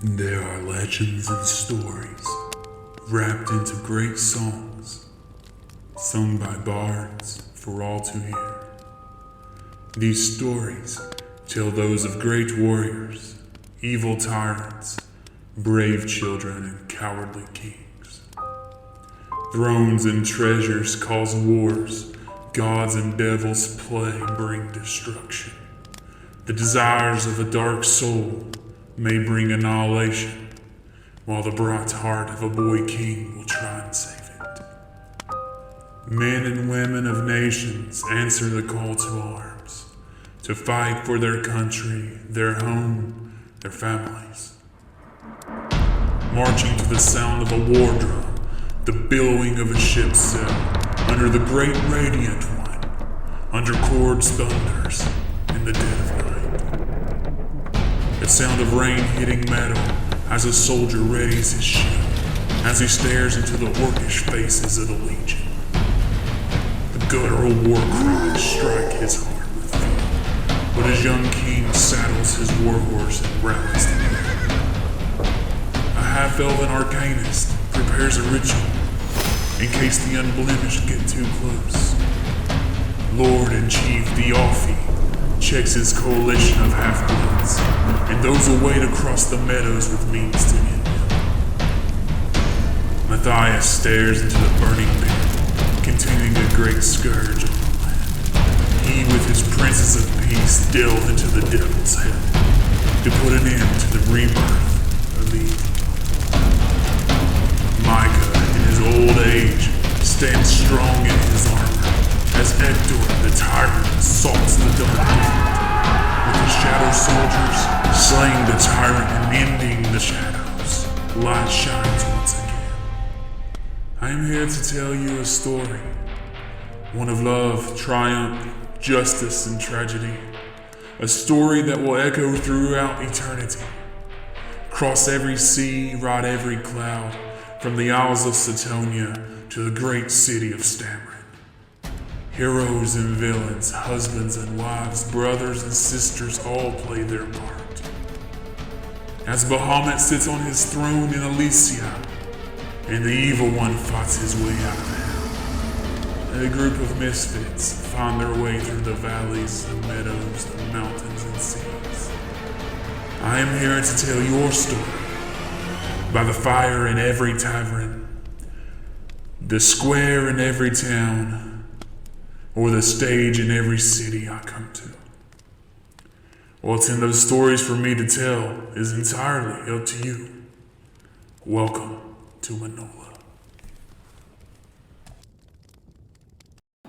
There are legends and stories wrapped into great songs, sung by bards for all to hear. These stories tell those of great warriors, evil tyrants, brave children, and cowardly kings. Thrones and treasures cause wars, gods and devils play bring destruction. The desires of a dark soul may bring annihilation, while the bright heart of a boy king will try and save it. Men and women of nations answer the call to arms, to fight for their country, their home, their families. Marching to the sound of a war drum, the billowing of a ship's sail, under the great radiant one, under chords thunders in the dead of night. The sound of rain hitting metal as a soldier readies his shield, as he stares into the orcish faces of the legion. The guttural war cries strike his heart with fear, but his young king saddles his warhorse and rallies the men. A half-elven arcanist prepares a ritual in case the unblemished get too close. Lord and Chief Theophi checks his coalition of half-bloods and those who wait across the meadows with means to end him. Matthias stares into the burning pit, containing a great scourge on the land. He with his princes of peace delve into the devil's head to put an end to the rebirth of evil. Micah, in his old age, stands strong in his armor as Hector, the tyrant, assaults the dark world. With his shadow soldiers slaying the tyrant and ending the shadows, light shines once again. I am here to tell you a story, one of love, triumph, justice, and tragedy. A story that will echo throughout eternity. Cross every sea, ride every cloud, from the Isles of Setonia to the great city of Stamrin. Heroes and villains, husbands and wives, brothers and sisters all play their part. As Bahamut sits on his throne in Elysia, and the evil one fights his way out of hell, a group of misfits find their way through the valleys, the meadows, the mountains, and seas. I am here to tell your story, by the fire in every tavern, the square in every town, or the stage in every city I come to. What's in those stories for me to tell is entirely up to you. Welcome to Manola.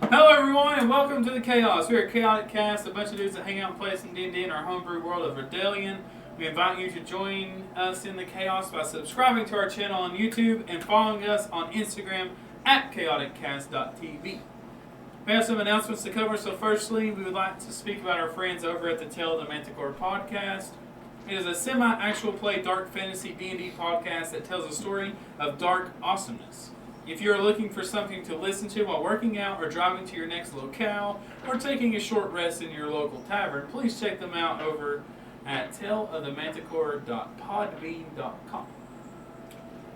Hello everyone and welcome to the Chaos. We're a chaotic cast, a bunch of dudes that hang out and play some D&D in our homebrew world of Redelian. We invite you to join us in the chaos by subscribing to our channel on YouTube and following us on Instagram at chaoticcast.tv. We have some announcements to cover, so firstly, we would like to speak about our friends over at the Tale of the Manticore podcast. It is a semi-actual play dark fantasy D&D podcast that tells a story of dark awesomeness. If you are looking for something to listen to while working out or driving to your next locale or taking a short rest in your local tavern, please check them out over at taleofthemanticore.podbean.com.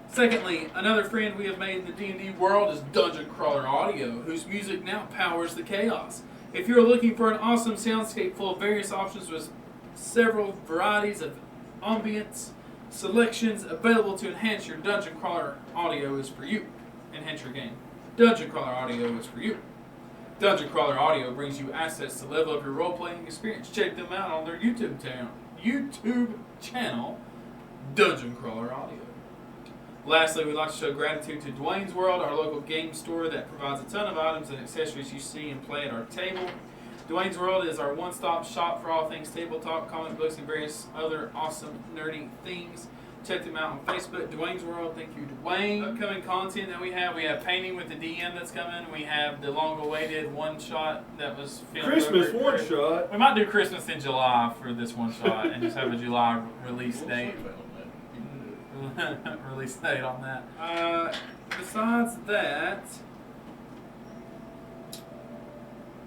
Secondly, another friend we have made in the D&D world is Dungeon Crawler Audio, whose music now powers the chaos. If you're looking for an awesome soundscape full of various options with several varieties of ambience, selections available to enhance your Dungeon Crawler Audio is for you. Enhance your game. Dungeon Crawler Audio is for you. Dungeon Crawler Audio brings you assets to level up your role-playing experience. Check them out on their YouTube channel, Dungeon Crawler Audio. Lastly, we'd like to show gratitude to Dwayne's World, our local game store that provides a ton of items and accessories you see and play at our table. Dwayne's World is our one-stop shop for all things tabletop, comic books, and various other awesome, nerdy things. Check them out on Facebook, Dwayne's World. Thank you, Dwayne. Upcoming content that we have Painting with the DM that's coming. We have the long-awaited one-shot that was filmed. Christmas one-shot? We might do Christmas in July for this one-shot and just have a July release date. Release date on that. Besides that,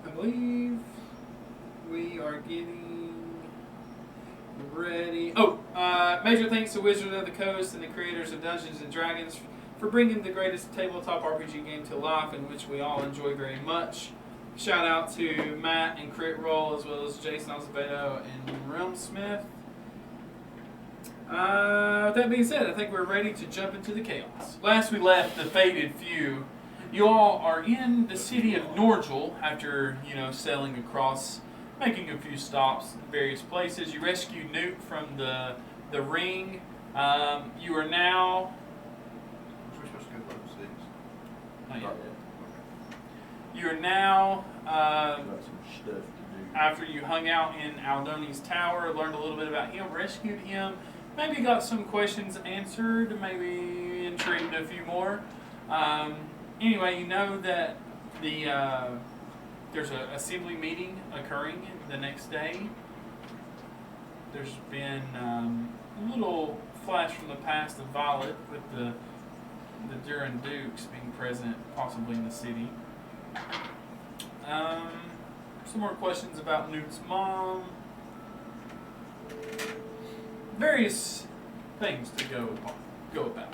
I believe we are getting ready. Oh, major thanks to Wizards of the Coast and the creators of Dungeons and Dragons for bringing the greatest tabletop RPG game to life, in which we all enjoy very much. Shout out to Matt and Crit Roll, as well as Jason Azevedo and Realmsmith. With that being said, I think we're ready to jump into the chaos. Last we left the Faded Few, you all are in the city of Norgel after, sailing across, making a few stops in various places. You rescued Newt from the ring. You are now... We're supposed to go level 6. Not yet. You are now, Got some stuff to do. after you hung out in Aldoni's tower, learned a little bit about him, rescued him, maybe got some questions answered, maybe intrigued a few more. Anyway, you know that there's an assembly meeting occurring the next day. There's been a little flash from the past of Violet with the Duran Dukes being present, possibly in the city. Some more questions about Newt's mom. Various things to go about.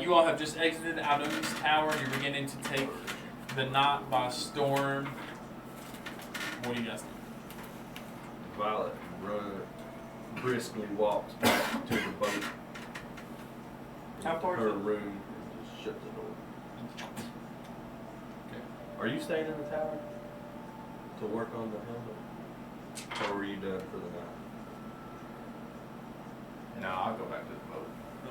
You all have just exited Aldoni's tower. You're beginning to take the night by storm. What do you guys think? Violet briskly walks back to the boat. How far is her it? room and just shut the door. Okay. Are you staying in the tower to work on the helmet? Or are you done for the night? No, I'll go back to the boat.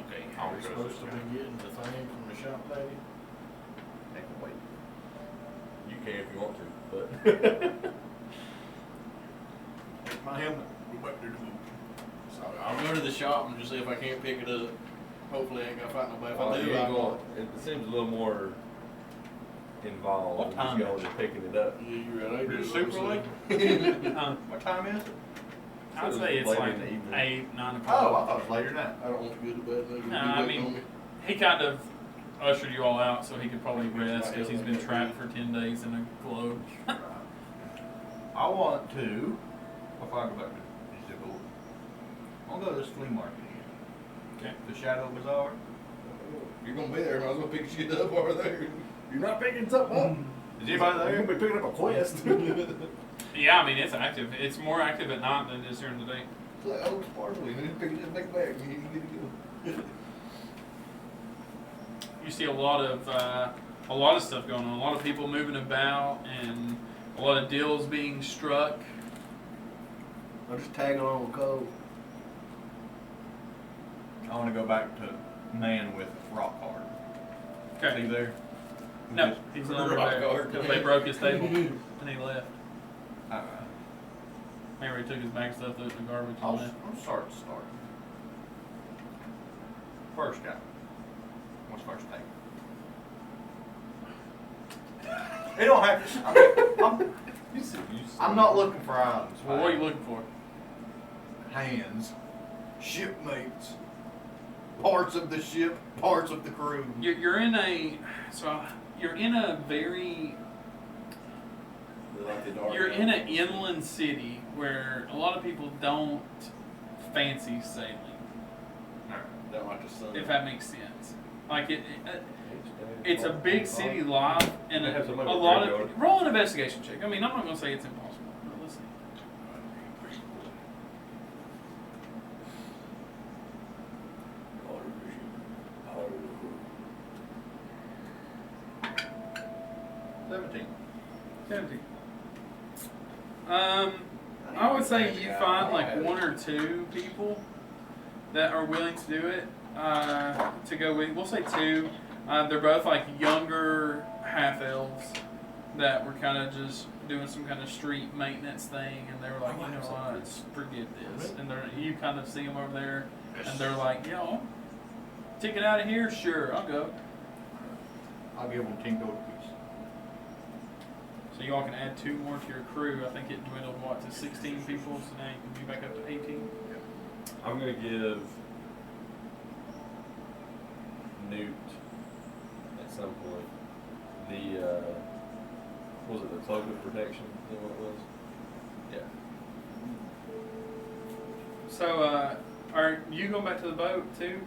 Okay. I'll Are we go supposed to to be getting the thing from the shop lady? They can wait. You can if you want to, but Take my helmet, go back to the boat. So I'll go to the shop and just see if I can't pick it up. Hopefully I ain't gonna fight nobody. If I do, you ain't I'll going. It seems a little more involved What than time just is going and picking it up. Yeah, you're right. I do. Is it super late? What time is it? I'd say it's Later like in the evening. 8, 9 Oh, o'clock. I thought it was later than that. I don't want to go to bed. No, I mean, he kind of ushered you all out so he could probably rest because he's been trapped for 10 days in a globe. I want to, before I go back to the boat, I'll go to this flea market again. Okay. The Shadow Bazaar. You're gonna be there. I was gonna pick shit up over there. You're not picking something up. Is anybody there? You're gonna be picking up a quest. Yeah, I mean, it's active. It's more active at night than it is during the day. It's like old sparkly, and then pick it up, make it back, and you can get it go. You see a lot of stuff going on. A lot of people moving about and a lot of deals being struck. I'll just tag along with Cole. I want to go back to Man with Rock Hard. Is he Okay. there? No, he's no longer there because they broke his table and he left. Remember, he took his bag of stuff, threw it in the garbage, and I'll left. start. First guy. What's first name? It don't have. I'm not looking for items. Well, what are you looking for? Hands, shipmates, parts of the ship, parts of the crew. You're in a very you're in an inland city where a lot of people don't fancy sailing, Don't like the sun. if that makes sense. Like it's a big city life, and They have some a like a lot graveyard. of roll an investigation check. I mean, I'm not gonna say it's impossible, but let's see. $17. 17. I would say you find like one or two people that are willing to do it. To go with, we'll say two. They're both like younger half elves that were kind of just doing some kind of street maintenance thing, and they were like, you know what, let's forget this. And you kind of see them over there, and they're like, yo, ticket out of here, sure, I'll go. I'll give them $10 apiece. So you all can add two more to your crew. I think it dwindled to 16 people, so now you can be back up to 18. I'm gonna give Newt at some point the was it the cloak of protection? Is that what it was? So, are you going back to the boat too?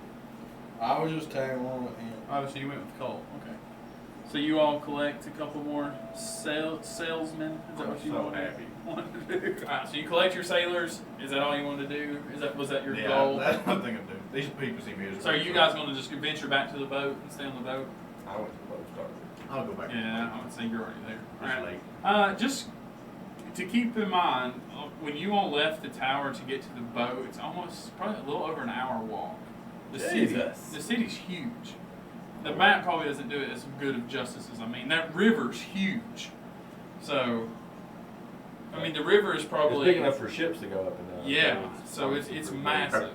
I was just tagging along with him. Oh, so you went with Cole. Okay. So you all collect a couple more salesmen. Is that I'm what you so wanted happy. wanted to do? Alright, so you collect your sailors. Is that all you wanted to do? Was that your Yeah, goal? that's one thing I'm doing. These people see me as. So are you guys going to just venture back to the boat and stay on the boat? I went to the boat starter. I'll go back. Yeah, I would say you're already there. It's Alright. late. Just to keep in mind, when you all left the tower to get to the boat, it's almost probably a little over an hour walk. The Jesus. city's huge. The map probably doesn't do it as good of justice as I mean. That river's huge. So, I mean, the river is probably It's big enough for ships to go up and down. yeah. So it's massive.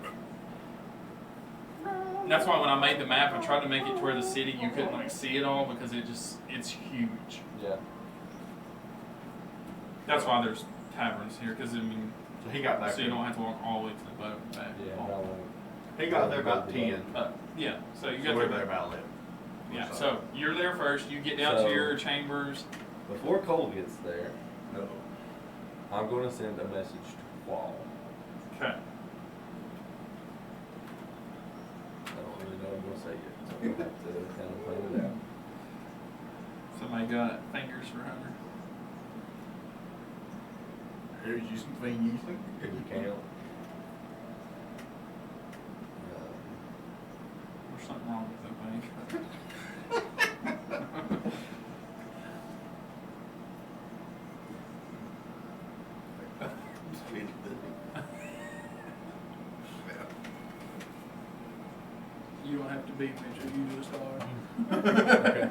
That's why when I made the map, I tried to make it to where the city you couldn't like see it all because it's huge. Yeah. That's why there's taverns here because I mean, So he got back so you there. don't have to walk all the way to the boat and back. Yeah. No, He got there about 10. Yeah. So you So got we're there. there about 11. Yeah. So you're there first. You get down to So- your chambers. Before Cole gets there, No. I'm going to send a message to Qual. Okay. I don't really know what I'm going to say yet, so I'm going to have to kind of plan it out. Somebody got fingers for Hunter. Here's you some things. Can you count? There's something wrong with that bank. You don't have to beat me, you just are. Okay.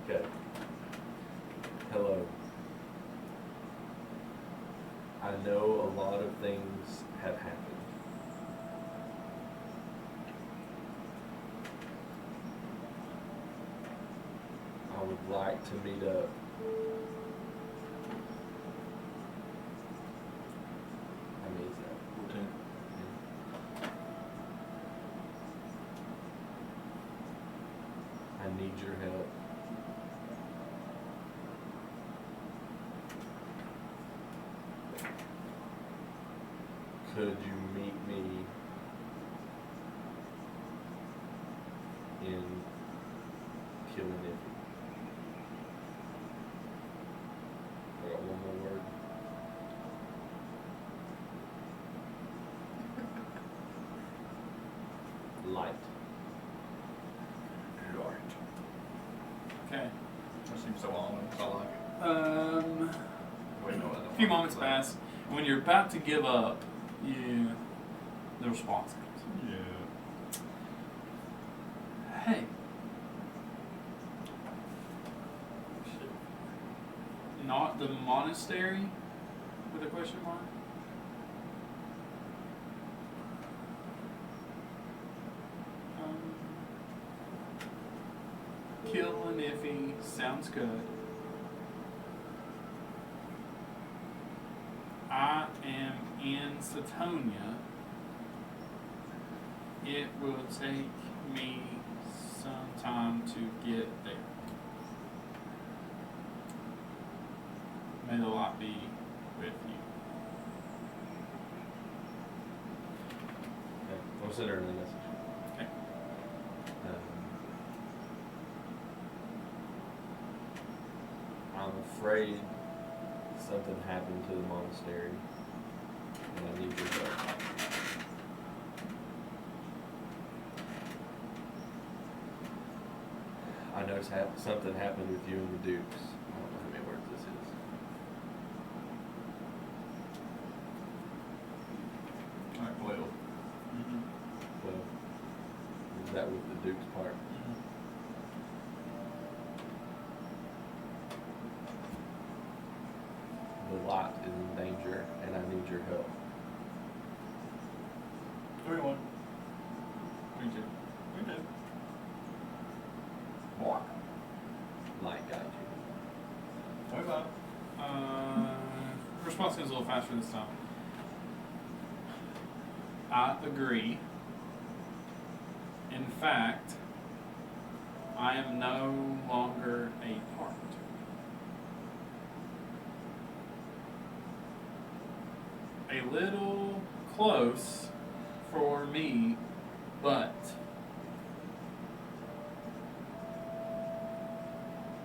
Okay. Hello. I know a lot of things have happened. I would like to meet up. How many is that? 14. I need your help. Could you meet me in Killinifty? I got one more word. Light. Right. Okay. That seems so ominous. I like it. Wait, no, I don't A few like moments it. pass. When you're about to give up, the response comes. Yeah. Hey. Not the monastery? With a question mark? Kill an iffy. Sounds good. I am in Satonia. It will take me some time to get there. May the light be with you. Okay. I'll send her another message. Okay. I'm afraid something happened to the monastery, and I need your help. I noticed something happened with you and the Dukes. I don't know how many words this is. Alright, well. Well, is that with the Dukes part? The lot is in danger, and I need your help. 21. 22. What? Light guide you. 25. Response is a little faster this time. I agree. In fact, I am no longer a part. a little close for me, but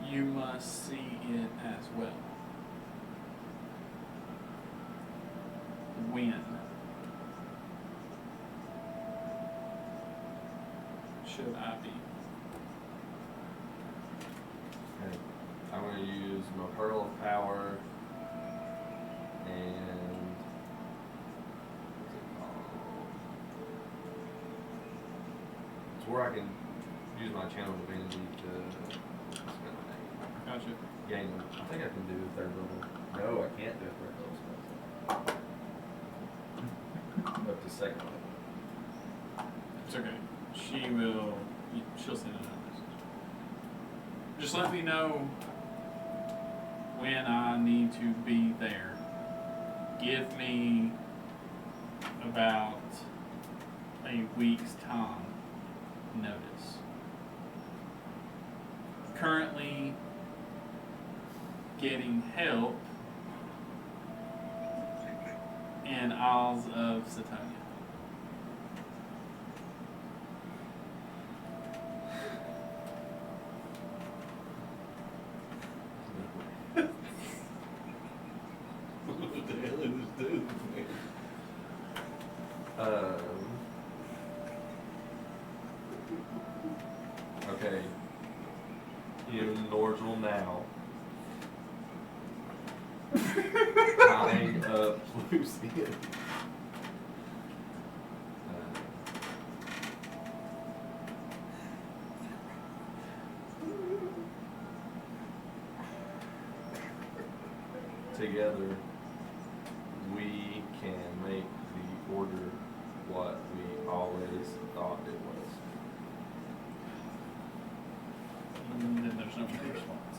you must see it as well. When should I be? Okay. I'm going to use my Pearl of Power and what's it called? It's where I can use my channel divinity to spend my name. Gotcha. Gain. I think I can do a third level. No, I can't do a third level spell. Up to second level. It's okay. She'll send it out. Just let me know when I need to be there. Give me about a week's time notice. Currently getting help in Isles of Satonia. What the hell is this dude? Okay. In Norgel now. Tying up Lucy. Together, we can make the order what we always thought it was. And then there's no response.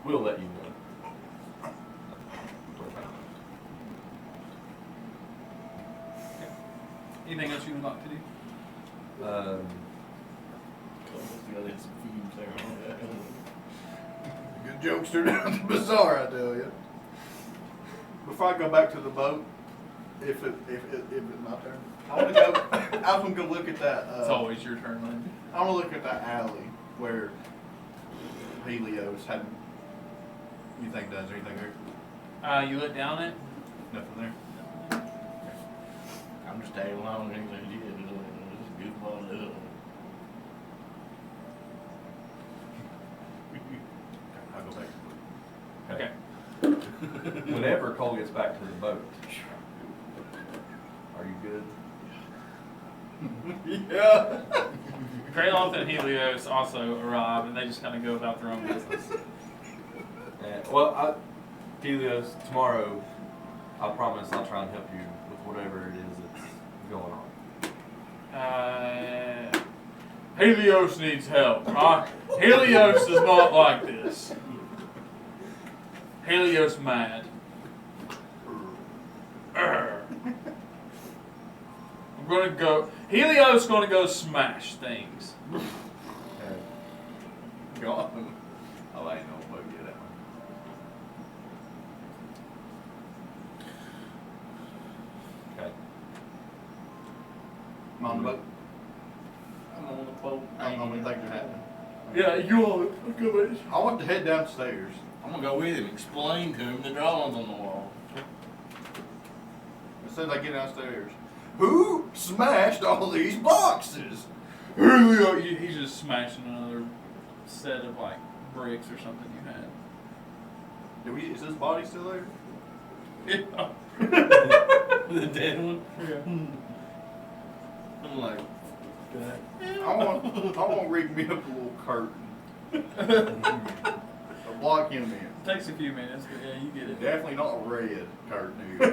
We'll let you know. Anything else you would like to do? Got some fumes there. Good jokester down to Bazaar, I tell you. Before I go back to the boat, if it's my turn, I want to go. I was gonna go look at that. It's always your turn, Landon. I want to look at that alley where Helios had. You think does anything there? You look down it. Nothing there. I'm just tagging along and everything. It's a good one. I'll go back. Okay. Whenever Cole gets back to the boat, are you good? Yeah. Craeloth and Helios also arrive, and they just kind of go about their own business. Well, Helios, tomorrow, I promise I'll try and help you with whatever it is that's going on. Helios needs help. Helios is not like this. Helios mad. I'm gonna go. Helios gonna go smash things. Got him. Oh, I ain't no bug yet. That one. Okay. I'm on the boat. I'm on the boat. I don't know anything to happen. Yeah, you all go. I want to head downstairs. I'm gonna go with him, explain to him the drawings on the wall. As soon as I get downstairs, who smashed all these boxes? He's just smashing another set of like bricks or something you had. Is this body still there? Yeah. The dead one? Yeah. I'm like, I want to rig me up a little curtain. Block him in. It takes a few minutes, but yeah, you get it. Definitely not a red curtain either.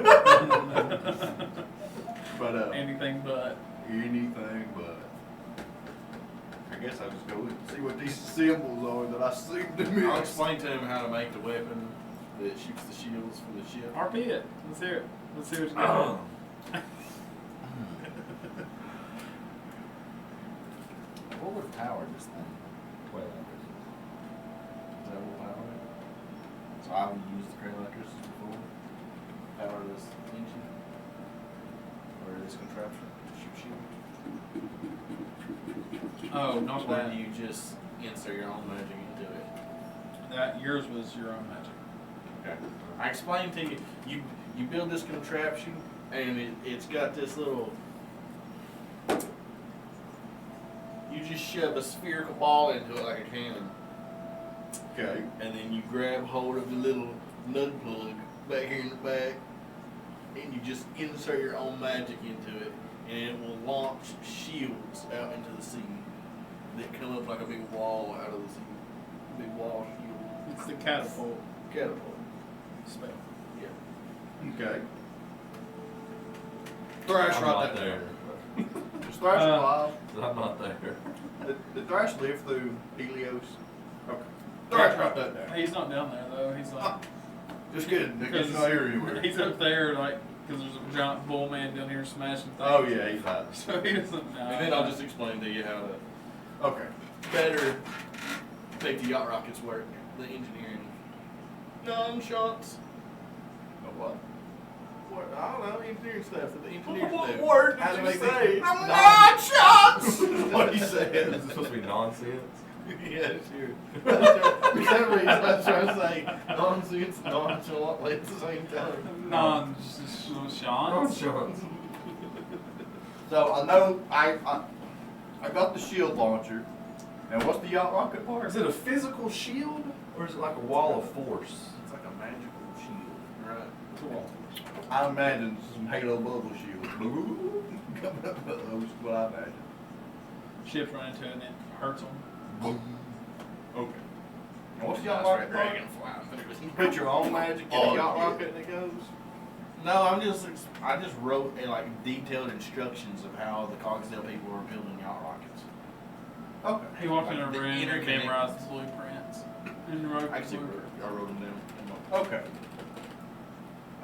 But Anything but. anything but. I guess I'll just go and see what these symbols are that I seem to miss. I'll explain to him how to make the weapon that shoots the shields for the ship. RP it. Let's hear it. Let's see what you got. What would power this thing? 12 Is that what power it? So I would use the Craeloth before? power this engine or this contraption to shoot shield? Oh, not Or that. do you just insert your own magic into it? That yours was your own magic. Okay. I explained to you, you build this contraption and it's got this little, you just shove a spherical ball into it like a cannon. Okay. And then you grab hold of the little nut plug back here in the back and you just insert your own magic into it and it will launch shields out into the sea that come up like a big wall out of the sea. Big wall shield. It's the catapult Catapult. spell. Yeah. Okay. Thrash I'm right not there. there. Is Thrash Uh, alive? I'm not there. Did Thrash live through Helios? Okay. Thrash right there. He's not down there though. He's like, Just kidding. He's not here anywhere. he's up there like, because there's a giant bull man down here smashing things. Oh yeah, he's hot. So he doesn't know. And then I'll just explain to you how to Okay. better make the yacht rockets work. The engineering. Non-shots. A what? What? I don't know, engineering stuff that the engineers What do. word How did to you make say? these- Non-shots! What he said. Is this supposed to be nonsense? Yeah, sure. For some reason, I was trying to say nonsense, nonchalantly at the same time. Non-shots. Nonsense. So I know I got the shield launcher. And what's the yacht rocket part? Is it a physical shield or is it like a wall of force? It's like a magical shield, right? It's a wall. I imagine some Halo bubble shield. Coming up with those, what I imagine. Ships run into it and it hurts them. Okay. And what's the yacht Nice rocket red part? dragon flying through it. You put your own magic in Oh, the yacht yeah. rocket and it goes? No, I just wrote like detailed instructions of how the Cogsdale people were building yacht rockets. Okay. He walked in a Like the room and interconnect- memorized the blueprints. And wrote the Actually, blueprint. I wrote them down. Okay.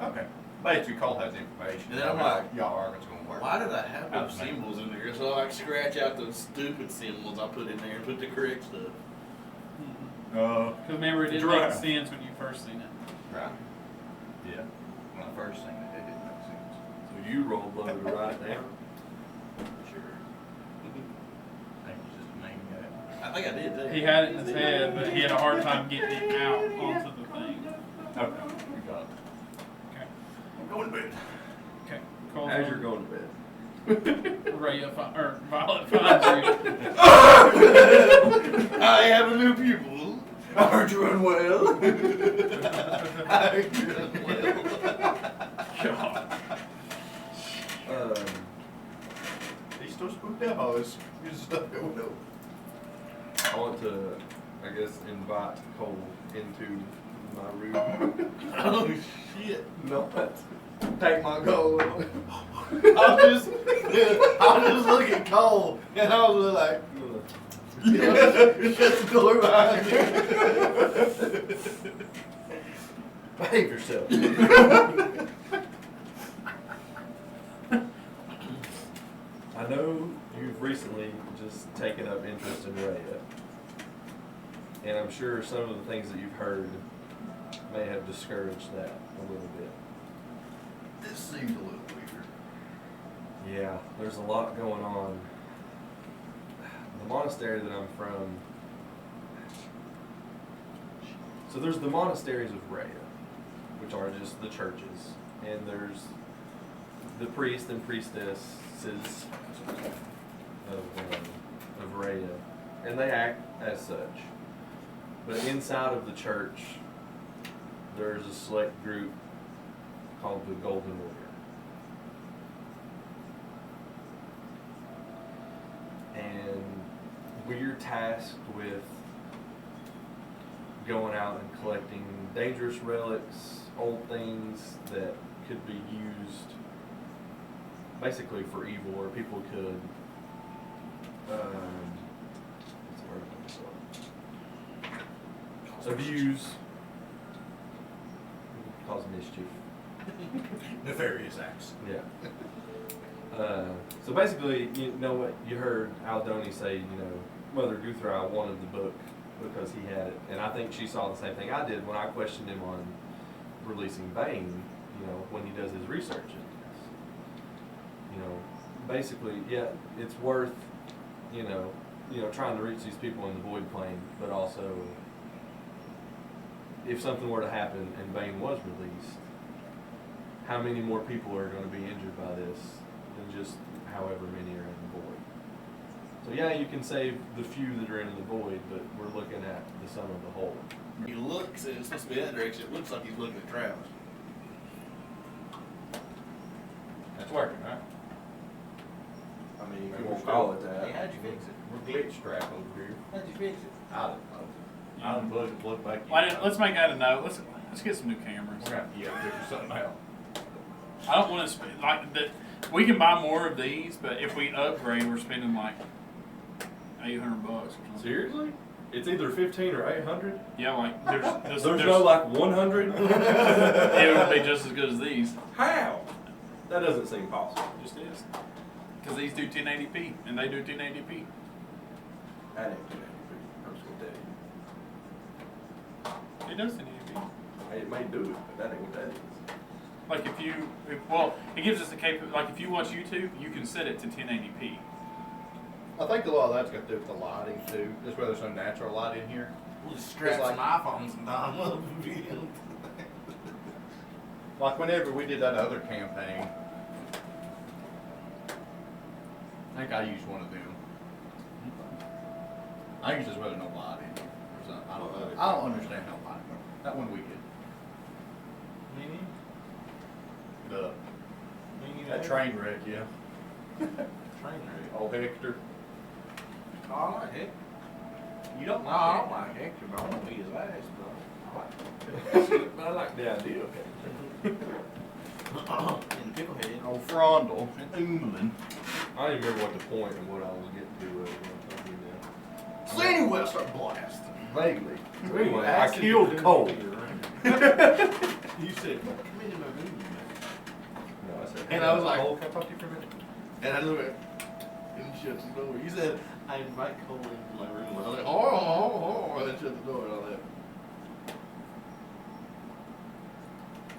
Okay. Basically, Cole has information. And then I'm about how like, yacht rocket's gonna work. Why did I have those That's me. symbols in there? So I like scratch out those stupid symbols I put in there and put the correct stuff. Because remember, it didn't make Draft. sense when you first seen it. Right. Yeah. When I first seen it, it didn't make sense. So you rolled low to write it down? Sure. I think it's just a name guy. I think I did too. He had it in his head, but he had a hard time getting it out onto the thing. Okay. We got it. Okay. I'm going to bed. Okay. Cool. As you're going to bed. Violet finds you. I have a new pupil. I heard you run well. I heard you done well. God. He's still spooked out by this stuff going on. I want to, I guess, invite Cole into my room. Oh shit. Not. Take my gold. I'll just look at Cole and I was like, shut the door behind me. Behave yourself. I know you've recently just taken up interest in Raya. And I'm sure some of the things that you've heard may have discouraged that a little bit. This seems a little weird. Yeah, there's a lot going on. The monastery that I'm from. So there's the monasteries of Raya, which are just the churches, and there's the priest and priestesses of Raya, and they act as such. But inside of the church, there's a select group called the Golden Order. And we're tasked with going out and collecting dangerous relics, old things that could be used basically for evil, or people could what's the word I'm looking for? Abuse, cause mischief. Nefarious acts. Yeah. So basically, you know what you heard Aldoni say, Mother Guthrie wanted the book because he had it. And I think she saw the same thing I did when I questioned him on releasing Bane. you know, when he does his research into this. You know, basically, yeah, it's worth, you know, trying to reach these people in the void plane, but also, if something were to happen and Bane was released, how many more people are going to be injured by this than just however many are in the void? So yeah, you can save the few that are in the void, but we're looking at the sum of the whole. He looks, and it's supposed to be that direction. It looks like he's looking at Travis. That's working, right? I mean, Maybe you we'll won't call call it it that. Hey, how'd you fix it? We're glitch trap over here. How'd you fix it? I don't know. I unplugged and plugged back in. Why didn't, let's make that a note. Let's get some new cameras. We're gonna have to figure something out. I don't want to spend like that. We can buy more of these, but if we upgrade, we're spending like $800 or something. Seriously? It's either 15 or 800? Yeah, like there's No like 100? it would be just as good as these. How? That doesn't seem possible. It just is. Because these do 1080p and they do 1080p. That ain't too many. I'm just gonna tell you. It does 1080p. Hey, it may do it, but that ain't what that is. Like it gives us the capability. Like if you watch YouTube, you can set it to 1080p. I think a lot of that's got to do with the lighting too. Just where there's no natural light in here. We'll just strap It's some iPhones and dime up. Like whenever we did that other campaign, I think I used one of them. I think it's just where there's no light in here or something. I don't know. I don't understand how light works. That one we did. That train wreck, yeah. Train wreck. Old Hector. Oh, I like Hector. You don't No, I don't like Hector, but I want to be his ass, bro. I like Hector. But I like the idea of it. In Picklehead. Old Frondle and Umlin. I don't even remember what the point and what I was getting to when I told you that. So anyway, I start blasting. Vaguely. So anyway, I killed Cole. You said, come into my room, man. No, I said, And I was like- Cole, can I talk to you for a minute? And I look at and he shuts the door. You said, I invite Cole into my room. I was like, oh, and then shut the door and all that.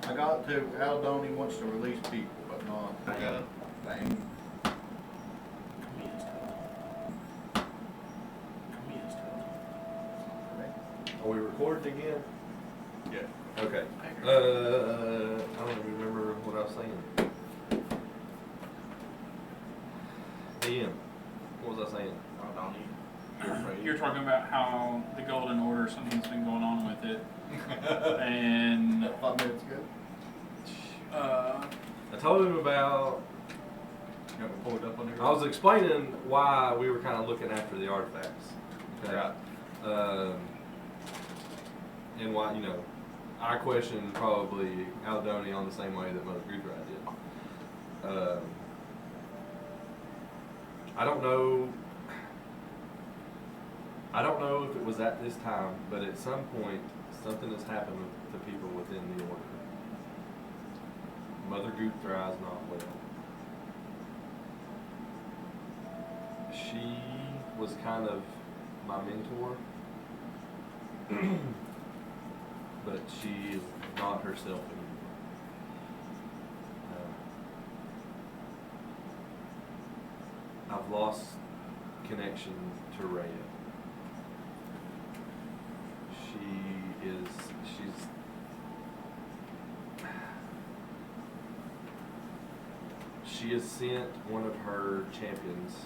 I got to Aldoni wants to release people, but not. I got it. Thing. Come in, Stella. Come in, Stella. Are we recording again? Yeah. Okay. I don't even remember what I was saying. Ian, what was I saying? Oh, don't you? You're talking about how the Golden Order, something's been going on with it, and 5 minutes ago. I told him about. You got me pulled up on there. I was explaining why we were kind of looking after the artifacts. Okay. Right. And why, you know, I questioned probably Aldoni on the same way that Mother Guthrie did. I don't know if it was at this time, but at some point, something has happened to people within the order. Mother Guthrie is not well. She was kind of my mentor, but she is not herself anymore. I've lost connection to Rhea. She has sent one of her champions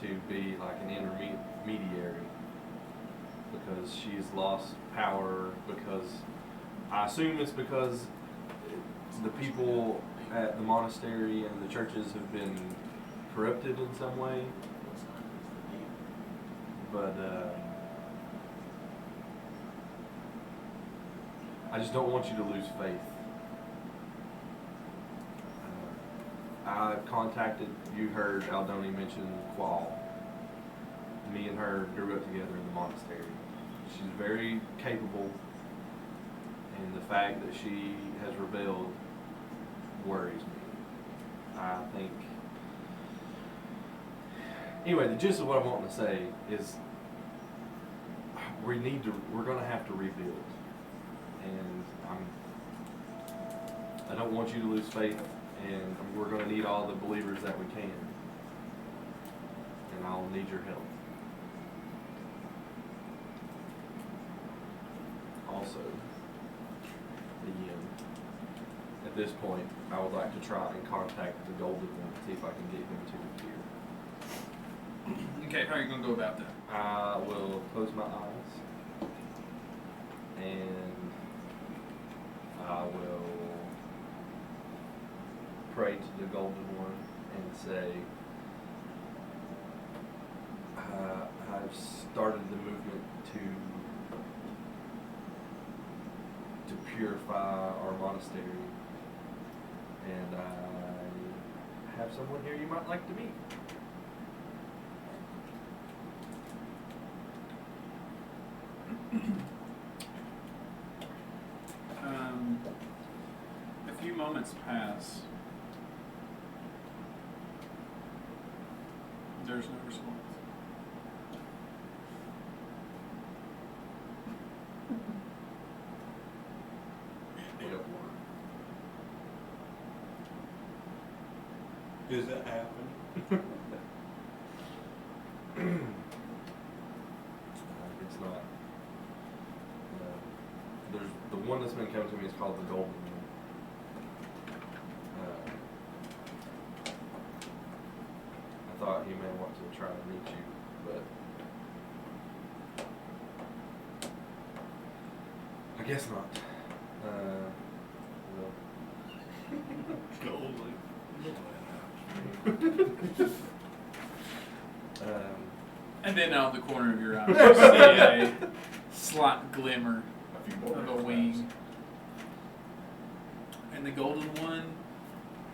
to be like an intermediary because she's lost power, because I assume it's because the people at the monastery and the churches have been corrupted in some way. But I just don't want you to lose faith. I contacted, you heard Aldoni mention Qual. Me and her grew up together in the monastery. She's very capable, and the fact that she has rebelled worries me. I think. Anyway, the gist of what I'm wanting to say is we're going to have to rebuild. And I don't want you to lose faith, and we're going to need all the believers that we can. And I'll need your help. Also, at this point, I would like to try and contact the Golden One, see if I can get him to appear. Okay, how are you going to go about that? I will close my eyes, and I will pray to the Golden One and say, I've started the movement to purify our monastery, and I have someone here you might like to meet. A few moments pass. There's no response. Does that happen? It's not. There's the one that's been coming to me is called the Golden One. I thought he may want to try and meet you, but I guess not. Well. And then out of the corner of your eye, you see a slight glimmer of a wing. And the Golden One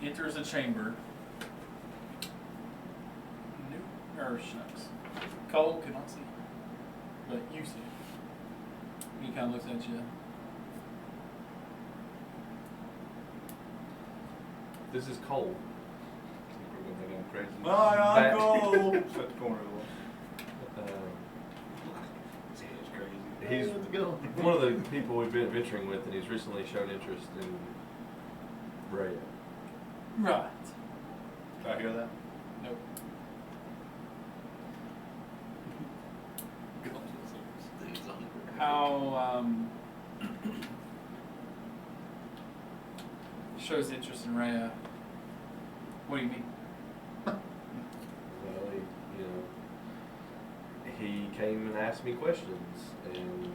enters a chamber. Shucks. Cole cannot see, but you see it. He kind of looks at you. This is Cole. We're gonna think I'm crazy. Bye, Uncle! Shut the corner of the wall. It's crazy. He's one of the people we've been adventuring with, and he's recently shown interest in Rhea. Right. Did I hear that? Nope. How shows interest in Rhea? What do you mean? Well, he came and asked me questions, and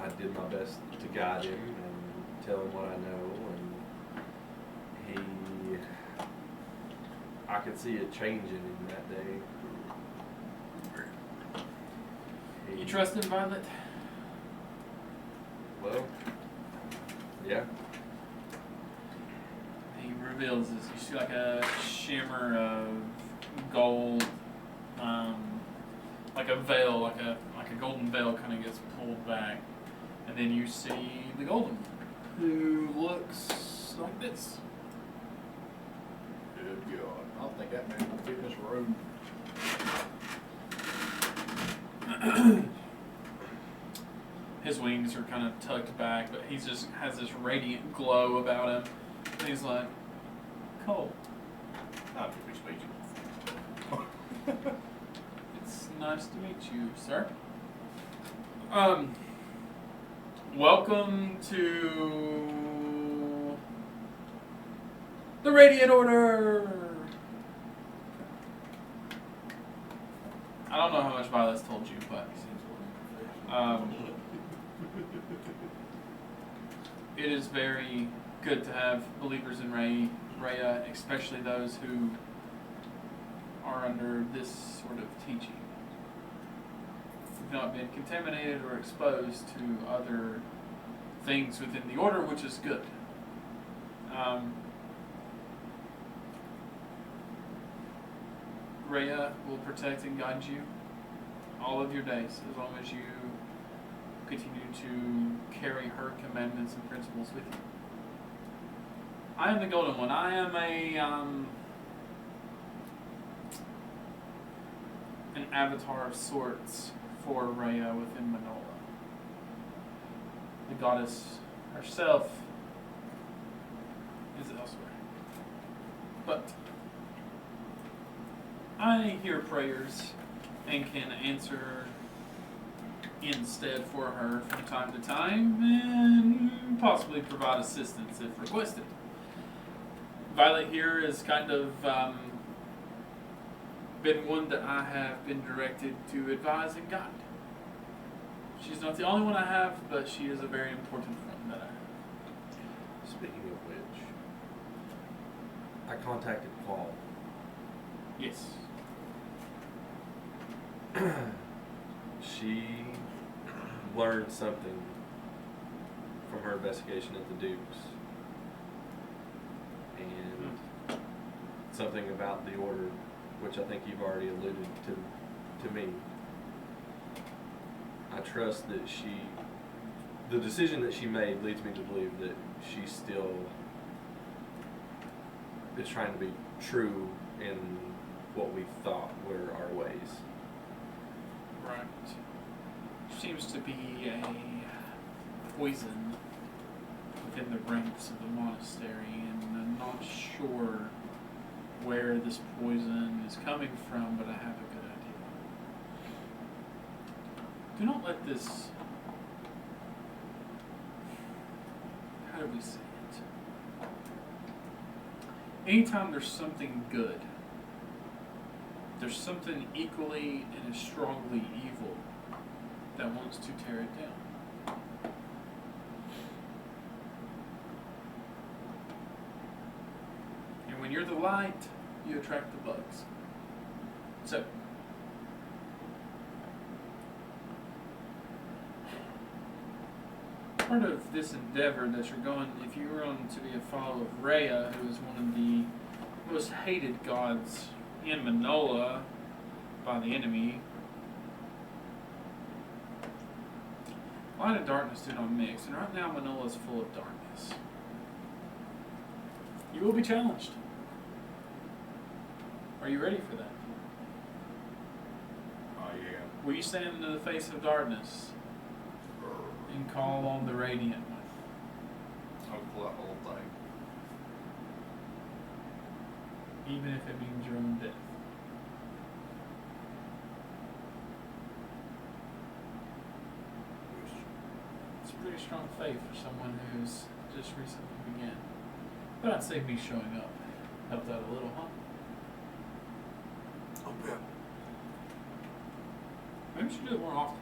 I did my best to guide him and tell him what I know, and I could see it changing in that day. You trust him, Violet? Well, yeah. He reveals this. You see like a shimmer of gold, like a veil, like a golden veil kind of gets pulled back. And then you see the Golden One, who looks like this. Good God. I don't think that man will fit in this room. His wings are kind of tucked back, but he just has this radiant glow about him. And he's like, Cole, Not to be speaking. it's nice to meet you, sir. Welcome to the Radiant Order. I don't know how much Violet's told you, but it is very good to have believers in Rhea, especially those who are under this sort of teaching. We've not been contaminated or exposed to other things within the order, which is good. Rhea will protect and guide you all of your days, as long as you continue to carry her commandments and principles with you. I am the Golden One. I am an avatar of sorts for Rhea within Manola. The goddess herself is elsewhere. But I hear prayers and can answer instead for her from time to time and possibly provide assistance if requested. Violet here is kind of been one that I have been directed to advise and guide. She's not the only one I have, but she is a very important friend that I have. Speaking of which, I contacted Paul. Yes. She learned something from her investigation at the Dukes. And something about the order, which I think you've already alluded to me. I trust that the decision that she made leads me to believe that she still is trying to be true in what we thought were our ways. Right. Seems to be a poison within the ranks of the monastery, and I'm not sure where this poison is coming from, but I have a good idea. Do not let this... How do we say it? Anytime there's something good, there's something equally and as strongly evil that wants to tear it down. And when you're the light, you attract the bugs. So, part of this endeavor that you're going, if you're going to be a follower of Rhea, who is one of the most hated gods in Manola by the enemy, light and darkness do not mix, and right now Manola is full of darkness. You will be challenged. Are you ready for that? Oh, yeah. Will you stand into the face of darkness and call on the Radiant One? I'll pull out the whole thing. Even if it means your own death. It's a pretty strong faith for someone who's just recently began. But I'd say me showing up helped out a little, huh? Oh, yeah. Maybe we should do it more often.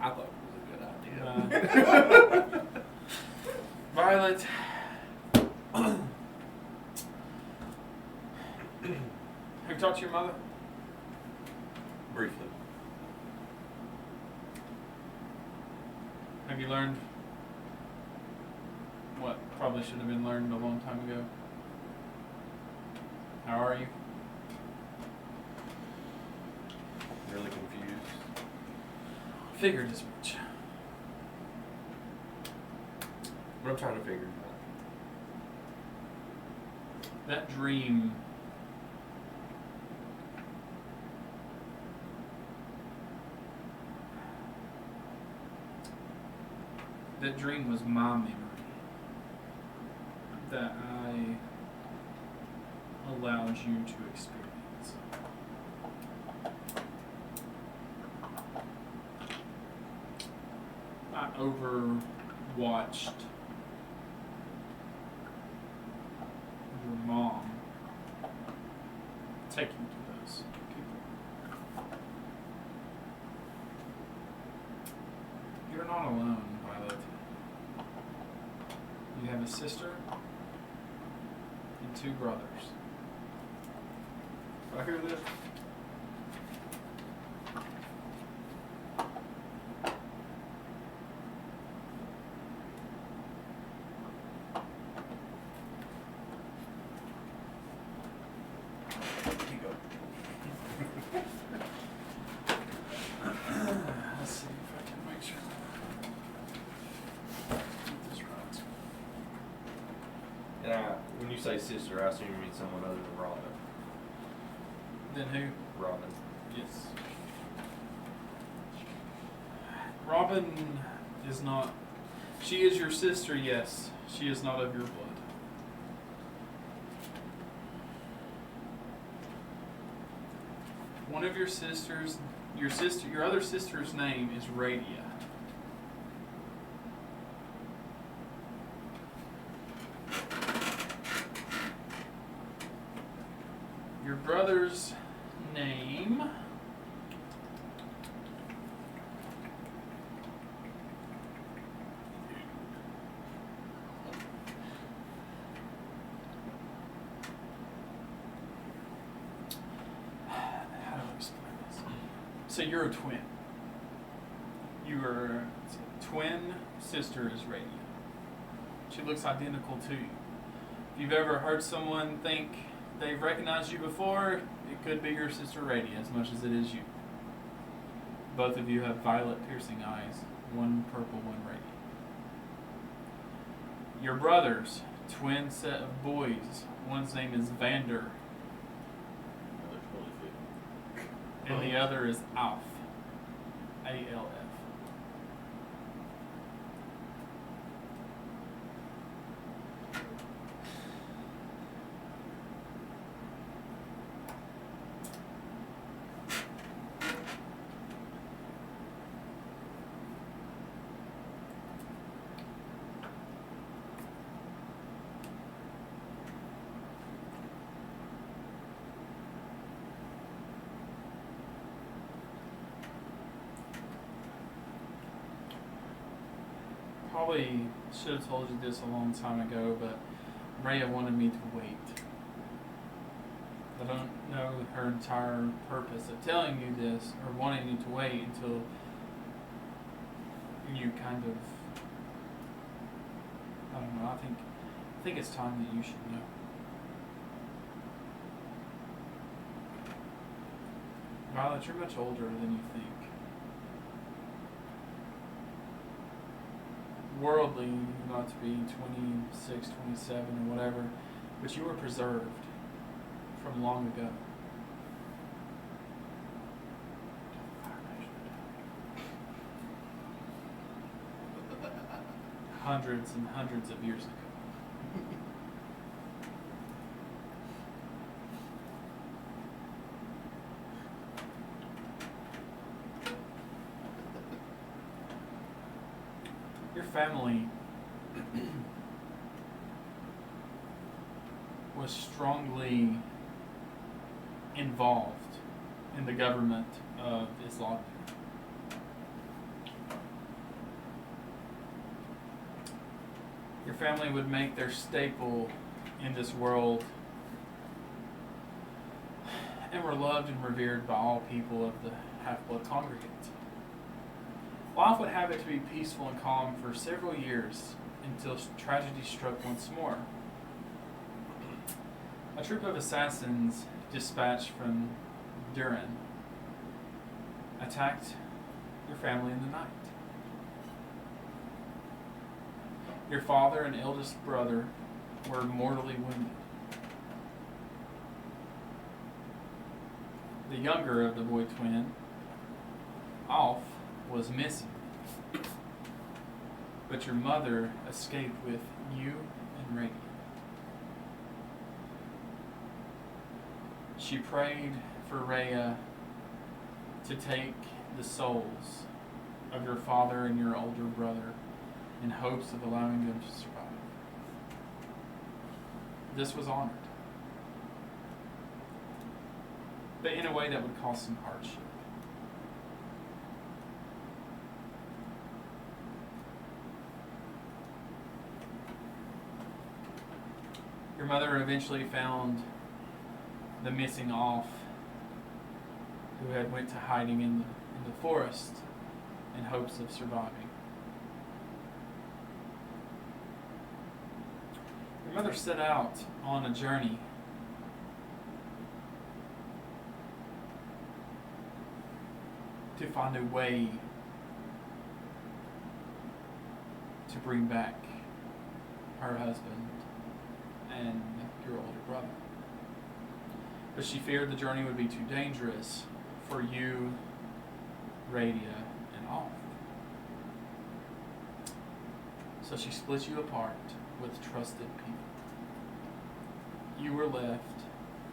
I thought it was a good idea. Violet. Have you talked to your mother? Briefly. Have you learned what probably should have been learned a long time ago? How are you? Really confused. Figured as much. But I'm trying to figure it out. That dream was my memory that I allowed you to experience. I overwatched your mom take you to those people. You're not alone, Violet. You have a sister and two brothers. I hear this. Let's see if I can make sure. Get this right. And when you say sister, I assume you mean someone other than Robin. Then who? Robin. Yes. Robin is not. She is your sister, yes. She is not of your blood. One of your sisters, your other sister's name is Radia. Your brother's name So you're a twin. Your twin sister is Radia. She looks identical to you. If you've ever heard someone think they've recognized you before, it could be your sister Radia as much as it is you. Both of you have violet piercing eyes, one purple, one radiant. Your brothers, twin set of boys. One's name is Vander, and the other is Alf. A-L-F. Probably should have told you this a long time ago, but Rhea wanted me to wait. I don't know her entire purpose of telling you this or wanting you to wait until you kind of, I don't know, I think it's time that you should know. Violet, you're much older than you think. Worldly, you got to be 26, 27 or whatever, but you were preserved from long ago. Hundreds and hundreds of years ago. Your family was strongly involved in the government of Islam. Your family would make their staple in this world and were loved and revered by all people of the half-blood congregate. Life would have it to be peaceful and calm for several years until tragedy struck once more. A troop of assassins dispatched from Durin attacked your family in the night. Your father and eldest brother were mortally wounded. The younger of the boy twin, Alf, was missing. But your mother escaped with you and Radiant. She prayed for Rhea to take the souls of your father and your older brother in hopes of allowing them to survive. This was honored, but in a way that would cause some hardship. Your mother eventually found the missing Alf, who had went to hiding in the forest in hopes of surviving. Your mother set out on a journey to find a way to bring back her husband and your older brother. But she feared the journey would be too dangerous for you, Radia, and Alf. So she split you apart with trusted people. You were left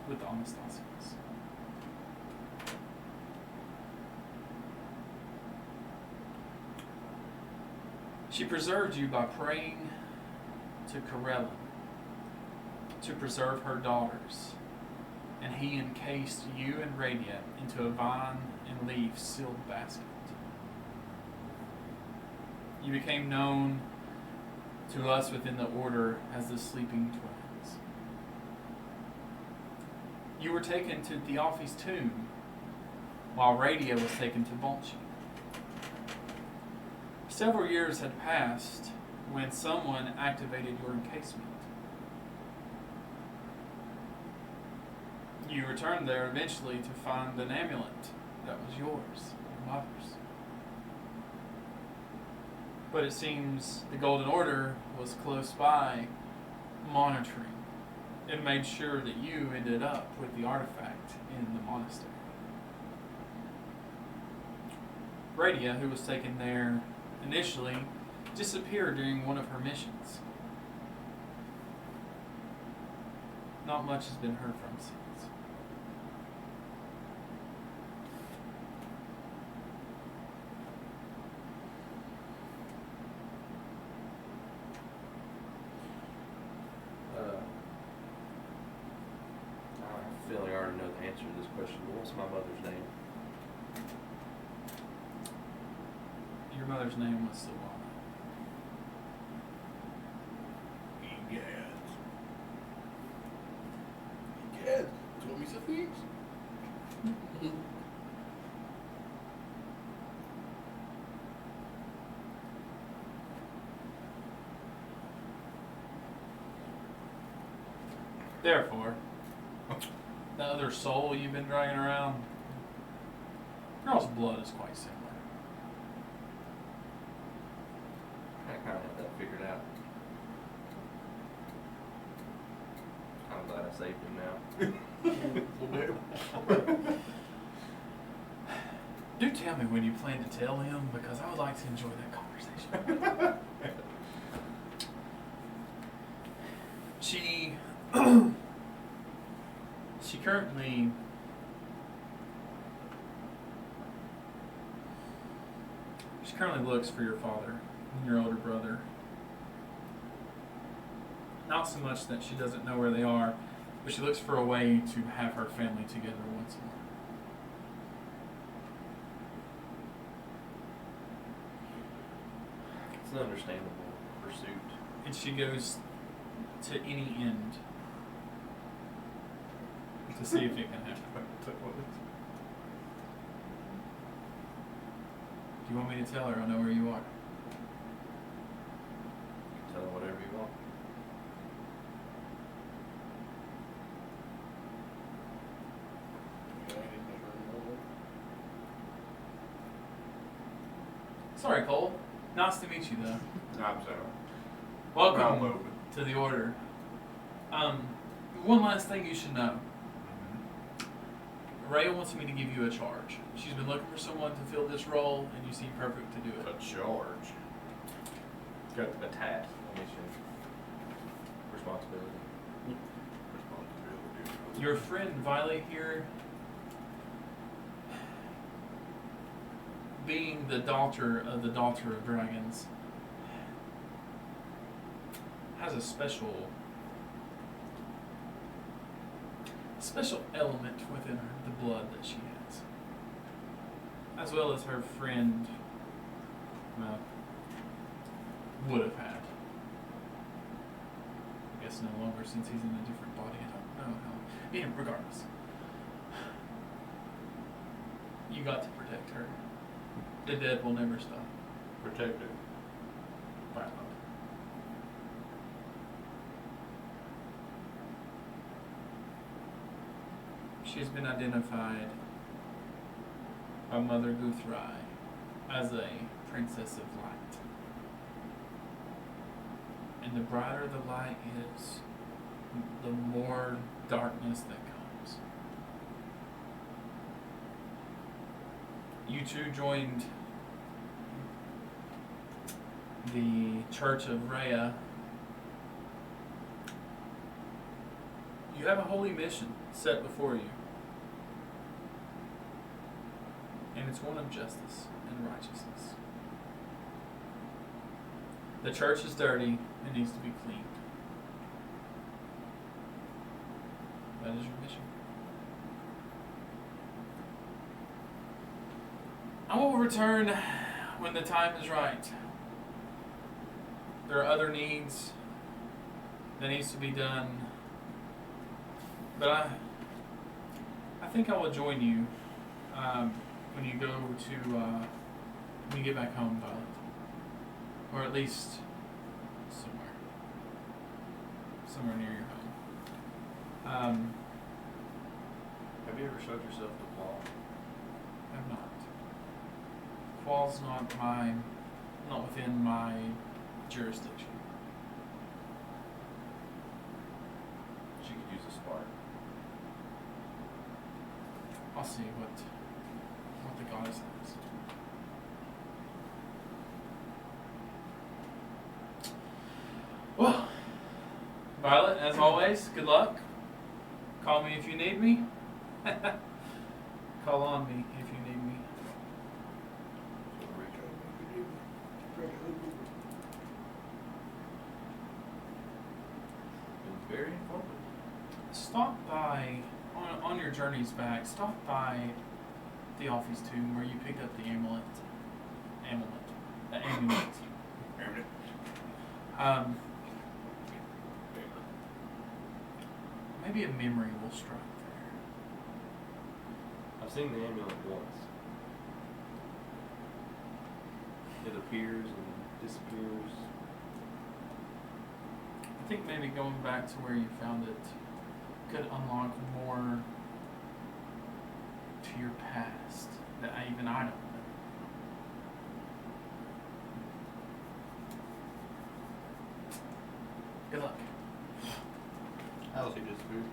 with the Amastacias. She preserved you by praying to Craeloth to preserve her daughters, and he encased you and Radia into a vine and leaf sealed basket. You became known to us within the order as the Sleeping Twins. You were taken to Theophi's tomb, while Radia was taken to Volchi. Several years had passed when someone activated your encasement. You returned there eventually to find an amulet that was yours, your mother's. But it seems the Golden Order was close by, monitoring, and made sure that you ended up with the artifact in the monastery. Radia, who was taken there initially, disappeared during one of her missions. Not much has been heard from since. I feel like I already know the answer to this question, but what's my mother's name? Your mother's name was Silvana. Yes. Told me some things. Therefore, the other soul you've been dragging around, girl's blood is quite similar. I kind of have that figured out. I'm glad I saved him now. Do tell me when you plan to tell him, because I would like to enjoy that conversation. She currently looks for your father and your older brother. Not so much that she doesn't know where they are, but she looks for a way to have her family together once more. It's an understandable pursuit. And she goes to any end to see if it can happen. Do you want me to tell her I know where you are? Tell her whatever you want. Sorry, Cole. Nice to meet you, though. I'm sorry. Welcome I'm open. to the order. One last thing you should know. Rhea wants me to give you a charge. She's been looking for someone to fill this role, and you seem perfect to do A it. charge. Got a task, a mission, responsibility. Responsibility. Your friend Violet here, being the daughter of dragons, has a special element within her, the blood that she has, as well as her friend would have had. I guess no longer, since he's in a different body. I don't know how. Yeah, regardless, you got to protect her. The dead will never stop. Protect it. Right. She's been identified by Mother Guthrie as a princess of light. And the brighter the light is, the more darkness that comes. You two joined the Church of Rhea, you have a holy mission set before you. And it's one of justice and righteousness. The church is dirty and needs to be cleaned. That is your mission. I will return when the time is right. There are other needs that needs to be done. But I think I will join you when you go to when you get back home, Violet, or at least somewhere near your home. Have you ever showed yourself to Paul? I'm not. Qual's not within my jurisdiction. She could use a spark. I'll see what the goddess has. Well, Violet, as always, good luck. Call me if you need me. Call on me if you need me. Been very informative. Stop by, on your journeys back, stop by the Office tomb where you picked up the amulet. Maybe a memory will strike there. I've seen the amulet once. It appears and disappears. I think maybe going back to where you found it could unlock more to your past that even I don't know. Good luck. How's he disappeared?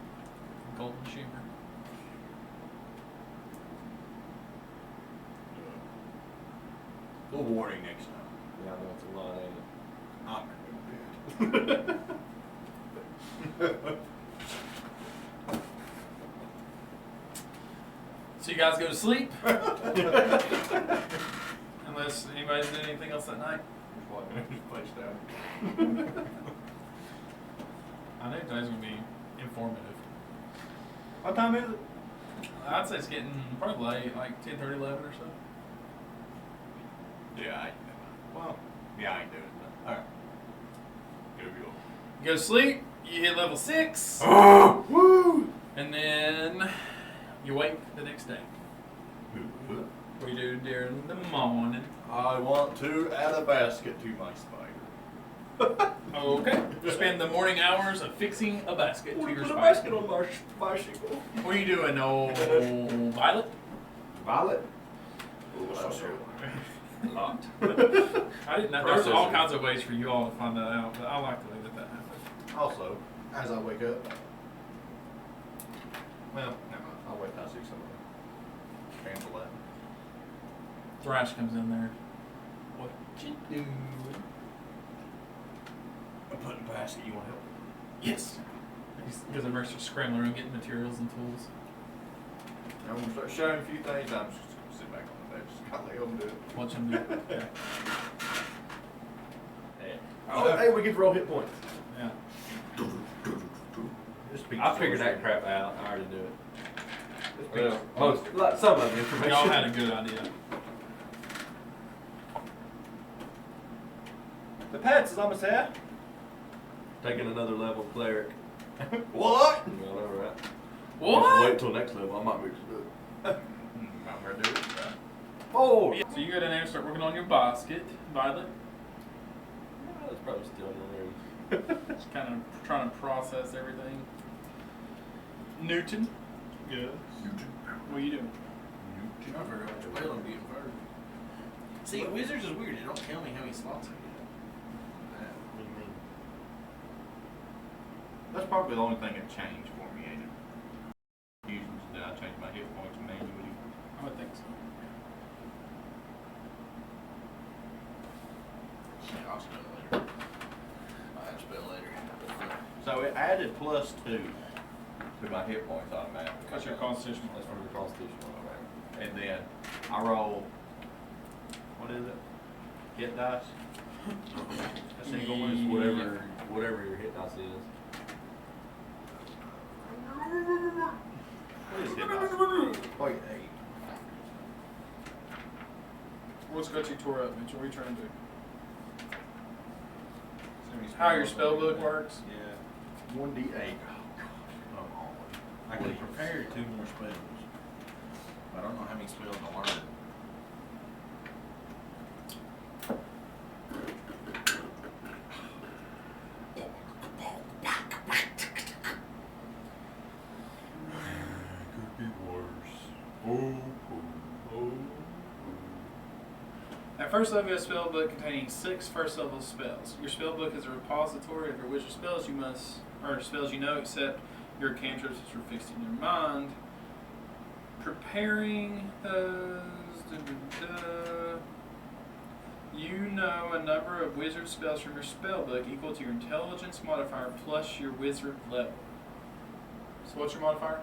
Golden Shimmer. Full warning next time. Yeah, I know it's a lot, ain't it? I'm So you guys go to sleep? Unless anybody's doing anything else that night? place down. I think today's going to be informative. What time is it? I'd say it's getting probably late, like 10:30, 11 or so. Yeah, I ain't doing that. Alright. Go. You go to sleep, you hit level 6, Woo! and then you wake the next day. What do you do during the morning? I want to add a basket to my spider. Okay. Spend the morning hours of fixing a basket to your Put a spider. basket on my bicycle. What are you doing, old Violet? Violet? Locked. I didn't know. There's all kinds of ways for you all to find that out, but I like the way that happens. Also, as I wake up, well, never mind. I'll wait till I see somebody. Cancel that. Thrash comes in there. What you doing? I'm putting a basket. You want help? Yes. Because I'm just scrambling around getting materials and tools. I'm going to start showing a few things. I'm just going to sit back on the bed. Just kind of let them do it. Watch them do it. Yeah. Oh, hey, we get to roll hit points. Yeah. I figured that crap out. I already knew it. Well, Some of the information. Y'all had a good idea. The pets is almost here. Taking another level cleric. what? Well, all right. What? Wait till next level. I might be able to do it. I'm going to do it. Oh! Yeah. So you go down there and start working on your basket, Violet. That's probably still in the room. Just kind of trying to process everything. Newton. Yes. What are you doing? I figure out which way I'm getting first. See, Wizards is weird. They don't tell me how many slots I get. What do you mean? That's probably the only thing that changed for me, ain't it? Fusions, did I change my hit points manually? I would think so. Yeah, I'll added +2. To my hit points automatically. That's your constitution. That's from your constitutional. Okay. And then I roll, what is it? Hit dice? A single one? It's whatever your hit dice is. What is hit dice? Like 8. What's got you tore up, Mitch? What are you trying to do? Assuming How your spells spell book are- works? Yeah. 1d8. Oh, I can prepare 2 more spells. I don't know how many spells I learned. Could be worse. Oh. At first level, you have a spell book containing 6 first level spells. Your spell book is a repository of your wizard spells spells you know, except your cantrips which are fixed in your mind. Preparing those. You know a number of wizard spells from your spell book equal to your intelligence modifier plus your wizard level. So what's your modifier?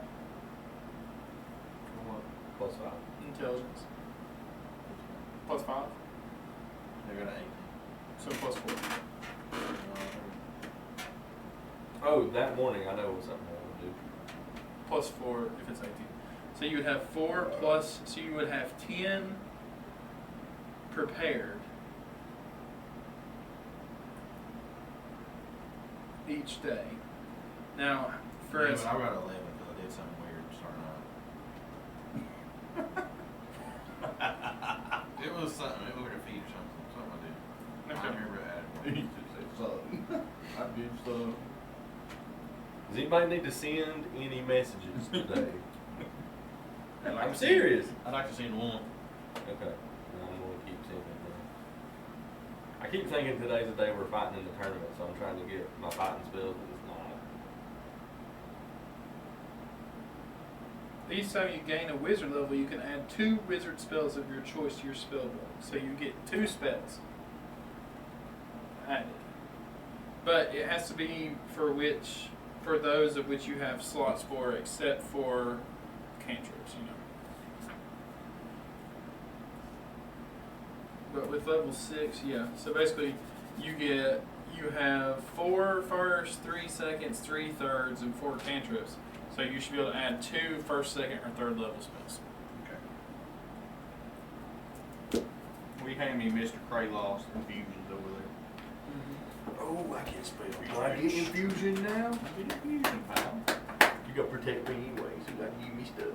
+5. Intelligence. +5. They're gonna 18. So +4. Oh, that morning I know it was something I would do. +4 if it's 18. So you would have 4 plus, so you would have 10 prepared each day. Now, for Yeah, us, but I got 11 because I did something weird starting out. It was something. It was like a feat or something. Something I did. I Okay. remember adding one. I did stuff. Does anybody need to send any messages today? I'd like I'm to see- serious. I'd like to see one. Okay. Well, I'm going to keep sending them. I keep thinking today's the day we're fighting in the tournament, so I'm trying to get my fighting spells, but it's not. each time you gain a wizard level, you can add 2 wizard spells of your choice to your spell book. So you get 2 spells added. But it has to be for those of which you have slots for, except for cantrips, you know. But with level 6, yeah. So basically, you have 4 first, 3 seconds, 3 thirds, and 4 cantrips. So you should be able to add 2 first, second, or third level spells. Okay. Will you hand me Mr. Craeloth infusions over there? Oh, I can't spell. Do I get infusion now? Get infusion, pal. You gotta protect me anyway, so you gotta give me stuff.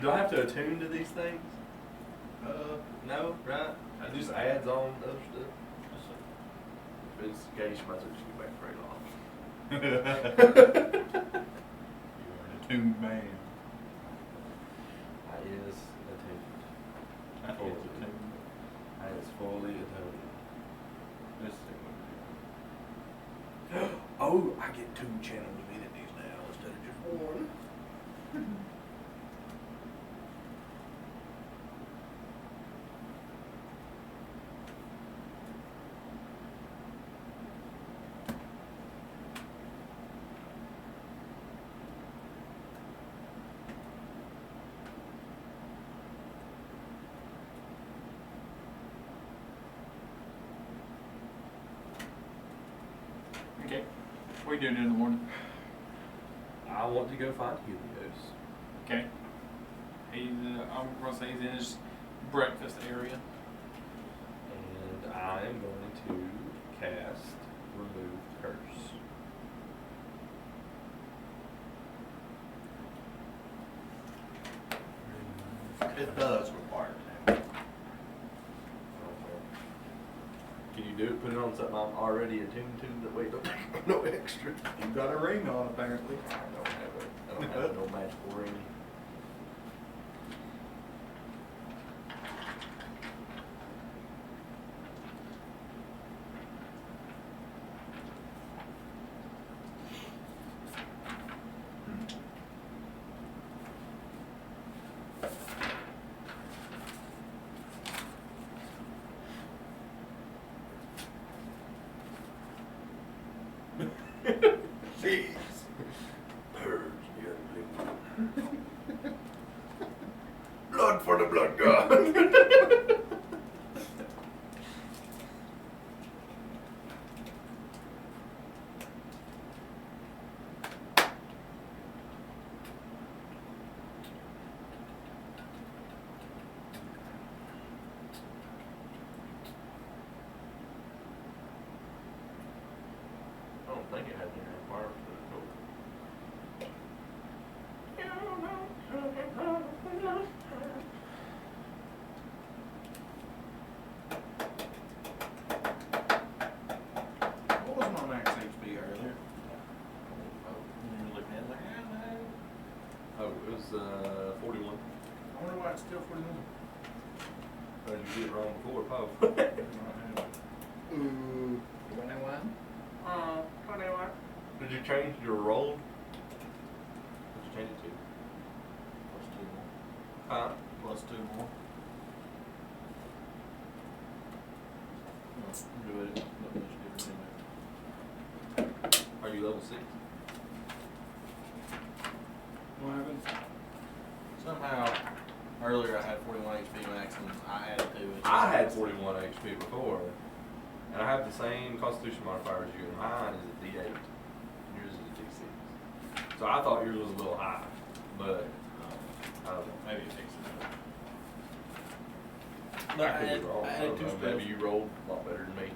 Do I have to attune to these things? No, right? It just adds on other stuff. If it's the case, you might as well just get back very long. You're an attuned man. I is attuned. I is attuned. I is fully attuned. Let's see what we do. Oh, I get 2 channel divinities now instead of just 1. Okay. What are you doing in the morning? I want to go find Helios. Okay. I'm going to say he's in his breakfast area. And I am going to cast Remove Curse. It does require that. Can you do it? Put it on something I'm already attuned to that way don't take no extra. You got a ring on, apparently. I don't have no magical ring. Jeez. Purge, youngling. Blood for the blood god. I don't think it has any requirements for the code. What was my max HP earlier? You were looking at it like, Oh, it was 41. I wonder why it's still 41. Oh, you did it wrong before, probably. Ooh. 21? 21. Did you change your roll? What'd you change it to? Plus 2 more. Huh? Plus 2 more. Let's do it. Not much difference in there. Are you level 6? What happened? Somehow, earlier I had 41 HP max and I added 2. I had 41 HP before, and I have the same constitution modifier as you, and mine is a D8. Yours is a D6. So I thought yours was a little high, but I don't know. Maybe it fixes it. I could be wrong. I I added don't 2 know. spells. Maybe you rolled a lot better than me.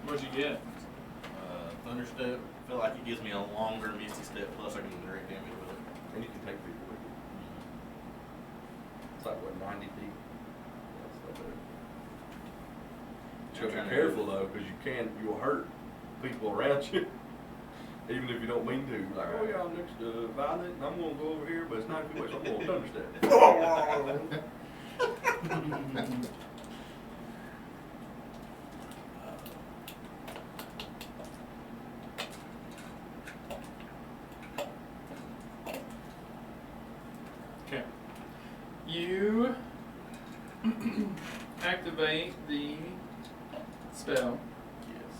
What'd you get? Thunderstep. I feel like it gives me a longer Misty Step, plus I can do direct damage with it. And you can take people with you. It's like, what, 90 feet? That's not bad. You gotta be careful though, because you'll hurt people around you. Even if you don't mean to. Like, oh yeah, I'm next to Violet, and I'm gonna go over here, but it's 90 feet away, so I'm gonna Thunderstep. Okay. You activate the spell. Yes.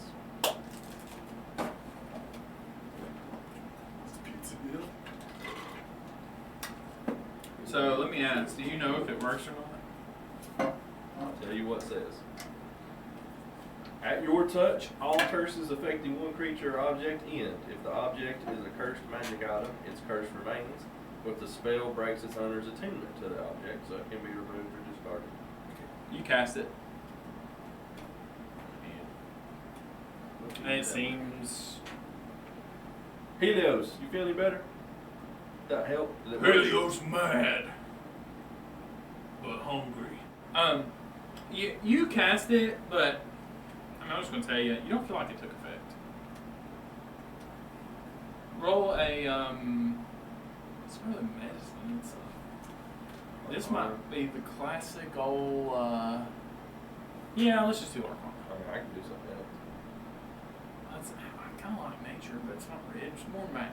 So let me ask, do you know if it works or not? I'll tell you what it says. At your touch, all curses affecting one creature or object end. If the object is a cursed magic item, its curse remains, but the spell breaks its owner's attunement to the object, so it can be removed or discarded. You cast it. And it seems... Helios, you feel any better? That help? Did it work? Helios mad, but hungry. You cast it, but I'm just gonna tell you, you don't feel like it took effect. Roll a it's really medicine. This might be the classic old. Yeah, let's just do Arcana. I mean, I can do something else. I kind of like nature, but it's not.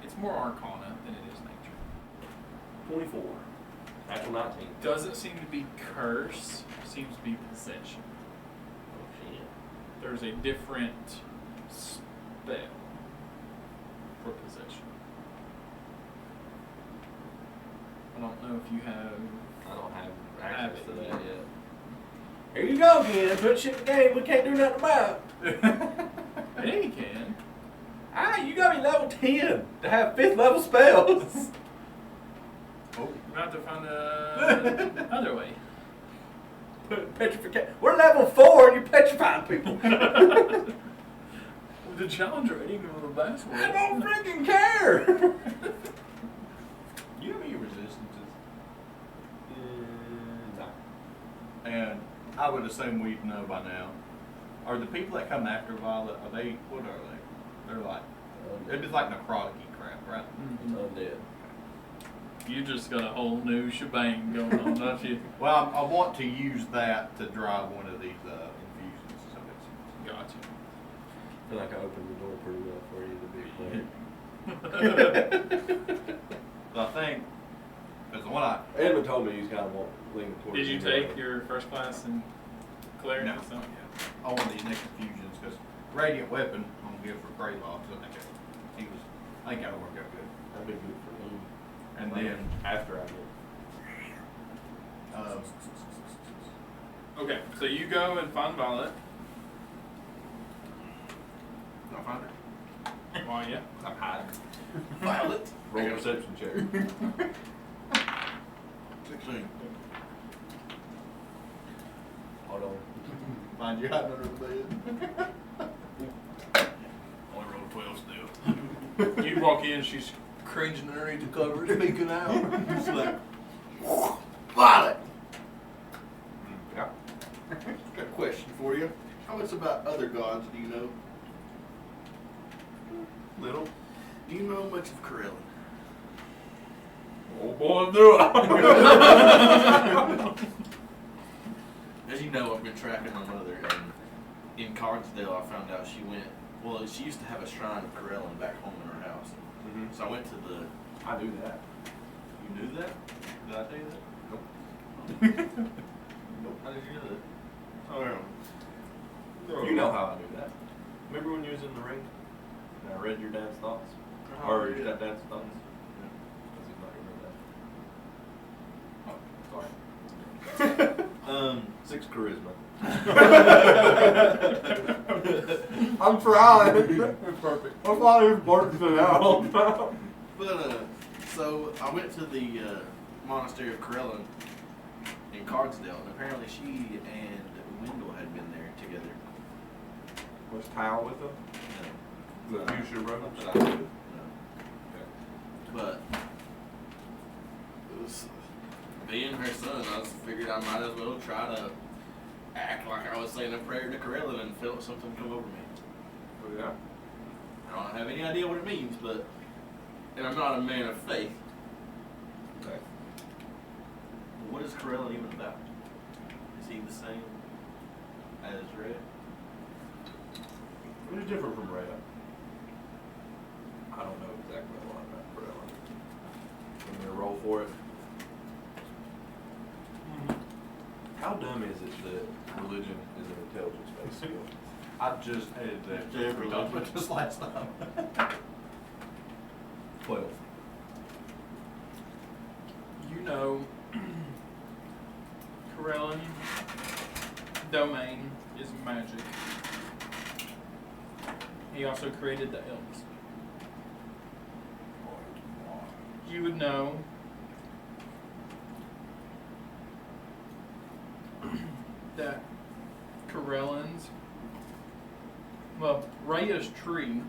It's more Arcana than it is nature. 24. Natural 19. Doesn't seem to be curse. Seems to be possession. Oh shit. There's a different spell for possession. I don't know if you have. I don't have access to Have it. that yet. Here you go again. Put shit in the game we can't do nothing about. Yeah, you can. You gotta be level 10 to have 5th level spells. You're about to find another way. Petrification. We're level 4 and you're petrifying people. The challenge rating on the basketball. I don't freaking care. You have any resistances? No. And I would assume we'd know by now. Are the people that come after Violet, what are they? They're like, it'd be like necrotic crap, right? Undead. You just got a whole new shebang going on, don't you? Well, I want to use that to drive one of these infusions. So Gotcha. I feel like I opened the door pretty well for you to be clear. I think, because when I Edmund told me he's kind of leaning towards Did you take your first class in cleric? No. or something? on these next infusions, because radiant weapon I'm good for Craeloth, so I think he was I think that'll work out good. That'd be good for me. And Like, then, after I get. Okay, so you go and find Violet. I'll find her. Why, yeah. I'm hiding. Violet. Roll perception check. 16. Hold on. Find you hiding under the bed. Only rolled 12 still. You walk in, she's cringing underneath the covers, peeking out. It's like, Violet! Yeah. Got a question for you. How much about other gods do you know? Little. Do you know much of Craeloth? Oh boy, do I. As you know, I've been tracking my mother, and in Cardsdale, I found out she went. Well, she used to have a shrine of Craeloth back home in her house. Mm-hmm. So I went to the. I do that. You knew that? Did I tell you that? Nope. Nope. How did you know that? Oh, yeah. You know how I do that. Remember when you was in the ring? And I read your dad's thoughts? Or your stepdad's thoughts? Yeah. Does he not remember that? Oh, sorry. 6 charisma. I'm trying. Perfect. I thought he was working it out. But, so I went to the monastery of Craeloth in Cardsdale, and apparently she and Wendell had been there together. Was Tao with them? No. The future brothers? Not that I knew. No. But it was being her son, I just figured I might as well try to act like I was saying a prayer to Craeloth and felt something come over me. Oh, yeah. I don't have any idea what it means, but and I'm not a man of faith. Okay. What is Craeloth even about? Is he the same as Red? Who's different from Rhea? I don't know exactly a lot about Craeloth. I'm gonna roll for it. How dumb is it that religion is an intelligence-based skill? I just added that. We talked about this last time. 12. You know, Corellan domain is magic. He also created the elves. You would know that Corellans, well, Rhea's tree,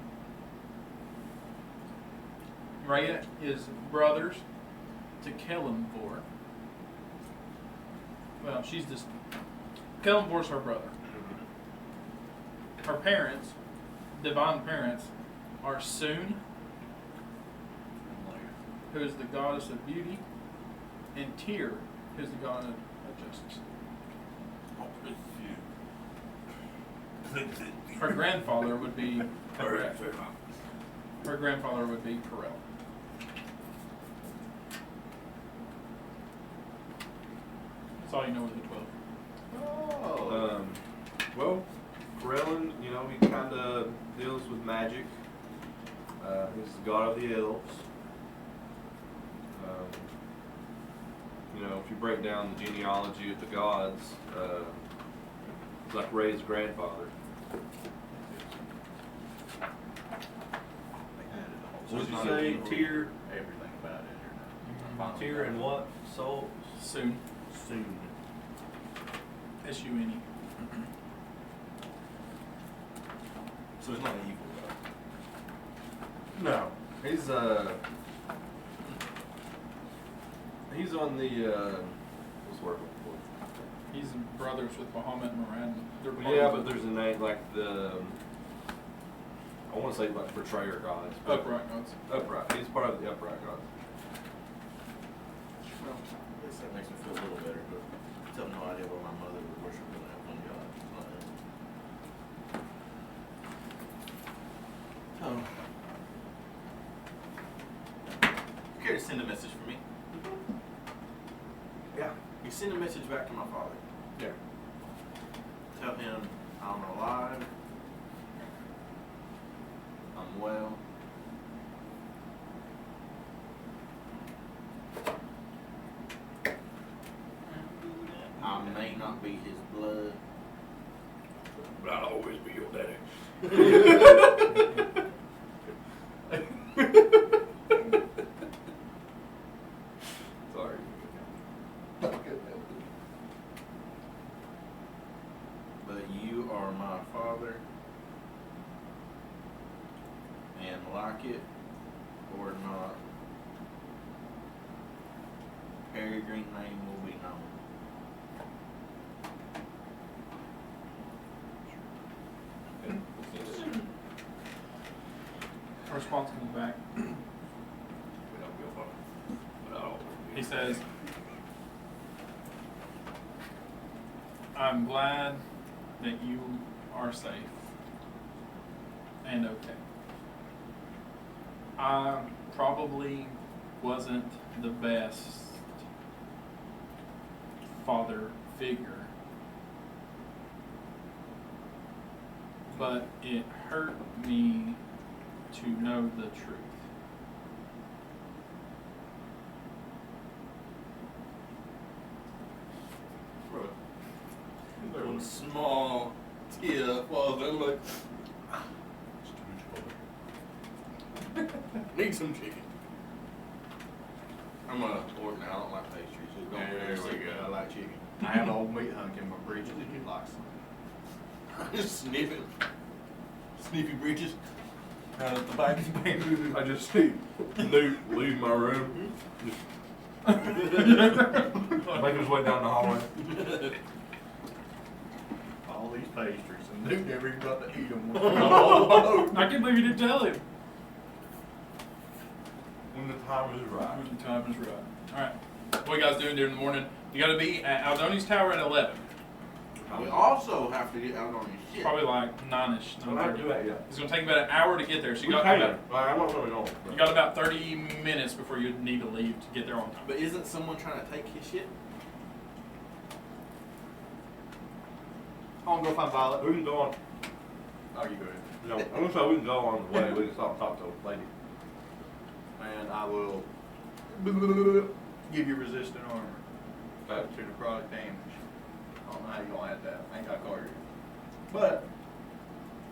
Rhea is brothers to Kellenvor. Well, she's just, Kellenvor's her brother. Her parents, divine parents, are Soon, who is the goddess of beauty, and Tyr, who is the god of justice. Her grandfather would be her grandfather would be Corell. That's all you know with the 12. Oh. Well, Corellan, you know, he kind of deals with magic. He's the god of the elves. You know, if you break down the genealogy of the gods, it's like Ray's grandfather. What did you say? Tyr, Everything about it here now. Tyr and what? Soul? Soon. Soon. S-U-N-E. So it's not an evil god. No, he's on the what's the word I'm looking He's brothers with Bahamut and Moran. They're for? part Yeah, of but the there's a name like the I want to say like betrayer gods. but- upright gods. Upright. He's part of the upright gods. Well, I guess that makes me feel a little better, but I have no idea why my mother would worship that one god. It's not him. Oh. Care to send a message for me? Yeah. You send a message back to my father. Yeah. Tell him I'm alive. I'm well. be his blood. But I'll always be your daddy. Sorry. But you are my father, and like it or not, Peregrine name will be known. A response comes back. We don't give a fuck. But I'll always be He your says, daddy. I'm glad that you are safe and okay. I probably wasn't the best father figure, but it hurt me to know the truth. Little small tear falls down like, need some chicken. I'm a orc now, I don't like pastries. So don't There really we stick go. with it. I like chicken. I have old meat hunk in my breeches if you'd like some. Just sniffing. Sniffy bridges. Out of the back of the bank, I just see Newt leave my room. Making his way down the hallway. All these pastries, and Newt never even got to eat them. I can't believe you didn't tell him. When the time is right. The time is right. Alright. What are you guys doing during the morning? You gotta be at Aldoni's Tower at 11. We also have to get out on his shit. Probably like 9-ish. I don't have to do that yet. It's gonna take about an hour to get there. So you got I'm not really on. you got about 30 minutes before you need to leave to get there on time. But isn't someone trying to take his shit? I'm gonna go find Violet. We can go on. Oh, you go ahead. No, I'm gonna say we can go on the way. We can stop and talk to the lady. And I will give you resistant armor to necrotic damage. I don't know how you gonna add that. I ain't got a card here. But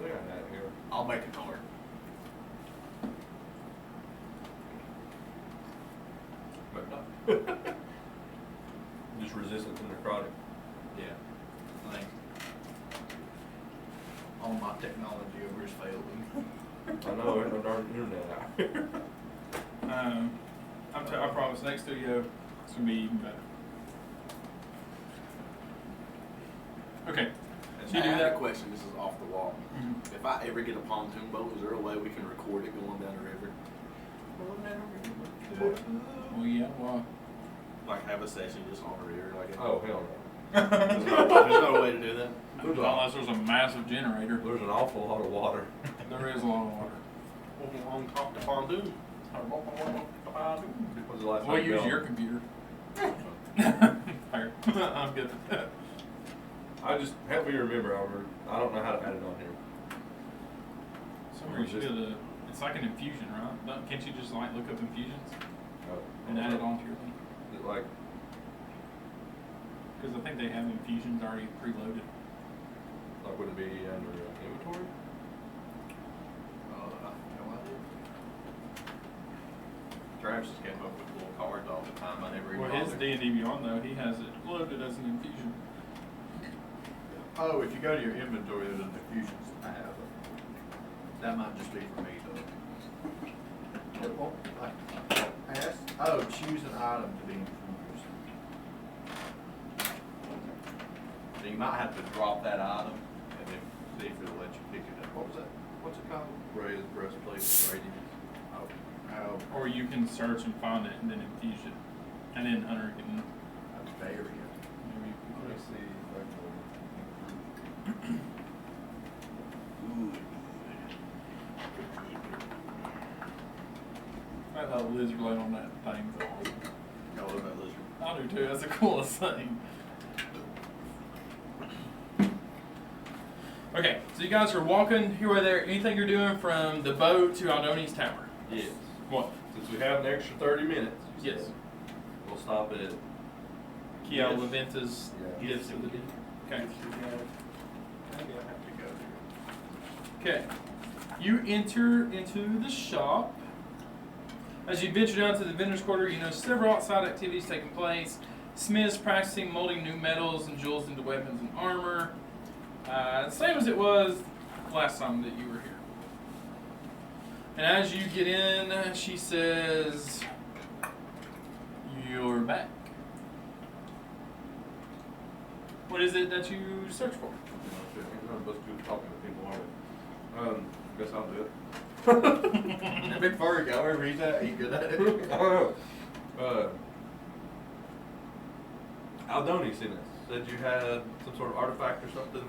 They got that here. I'll make a card. But no. Just resistant to necrotic. Yeah. I think all my technology over has failed me. I know, there's no darn internet out here. I promise next studio it's gonna be even better. Okay. So you I do have a that. question. This is off the wall. Mhm. If I ever get a pontoon boat, is there a way we can record it going down the river? Well, yeah. Well, Like have a session just on the river, like. Oh, hell no. There's no way to do that. unless there's a massive generator, There's an awful lot of water. there is a lot of water. On top the pontoon. When's the last We'll time you use been your on? computer. Fair. I'm good at that. I just help me remember, Albert. I don't know how to add it on here. Somewhere you should it's like an infusion, right? Can't you just like look up infusions Oh, and add it onto your thing? Is it like, Because I think they have infusions already preloaded. would it be under inventory? No idea. Travis just came up with little cards all the time. I never even Well, his bothered. D&D Beyond though, he has it loaded as an infusion. Oh, if you go to your inventory, there's a diffusions tab. That might just be for me though. Choose an item to be infused. So you might have to drop that item and then see if it'll let you pick it up. What was that? What's it called? Breastplate of radiance. Oh, Or you can search and find it and then infuse it. And then Hunter can there we go. maybe Let me see. I thought lizard laid on that thing. I love that lizard. I do too, that's the coolest thing. Okay, so you guys are walking your way there. Anything you're doing from the boat to Aldoni's Tower? Yes. What? Since we have an extra 30 minutes. you Yes. said, We'll stop at. Kia Leventa's Yeah. gifts of the day. Okay. Maybe I have to go there. Okay. You enter into the shop. As you venture down to the vendor's quarter, you know several outside activities taking place. Smiths practicing molding new metals and jewels into weapons and armor. Same as it was last time that you were here. And as you get in, she says, "You're back. What is it that you search for?" None of us good talking to people, are we? Guess I'll do it. That big furry guy, wherever he's at, he's good at it. I don't know. Aldoni seen us. Said you had some sort of artifact or something.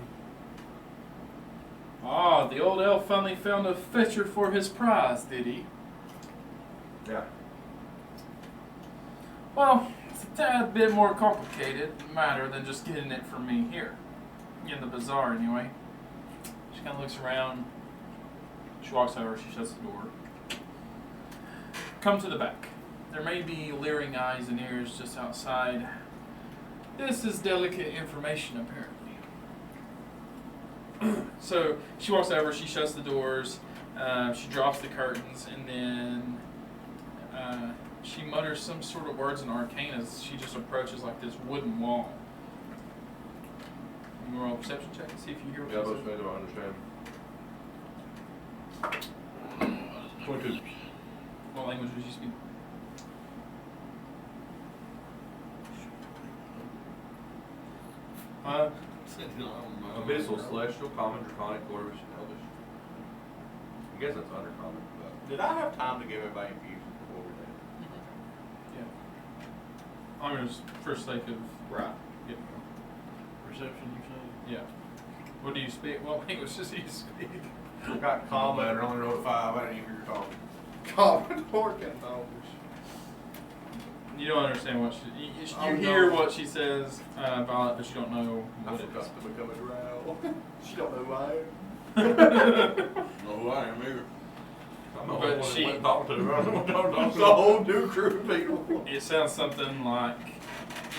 Ah, the old elf finally found a fetcher for his prize, did he? Yeah. Well, it's a tad bit more complicated matter than just getting it from me here. In the bazaar, anyway. She kind of looks around. She walks over, she shuts the door. Come to the back. There may be leering eyes and ears just outside. This is delicate information, apparently. So she walks over, she shuts the doors, she drops the curtains, and then she mutters some sort of words in arcane as she just approaches like this wooden wall. You roll a perception check to see if you hear what Yeah, she most says. may don't understand. 22. What language would you speak? Abyssal, Celestial, Common, Draconic, Dwarvish, and Elvish. I guess that's Undercommon, but... Did I have time to give everybody infusions before we did? Yeah. I'm just for sake of Right. getting Perception, you say? yeah. What do you speak? What language does he speak? I got common, I only rolled 5, I didn't even hear you talking. Common pork and dollars. You don't understand what she. You Oh, hear no. what she says, Violet, but you don't know I what it forgot is. to become a drow. She don't know who I am. No, who I am either. I'm the But only one she- that went and talked to her. I don't know what I'm talking It's a whole new crew of people. It sounds something like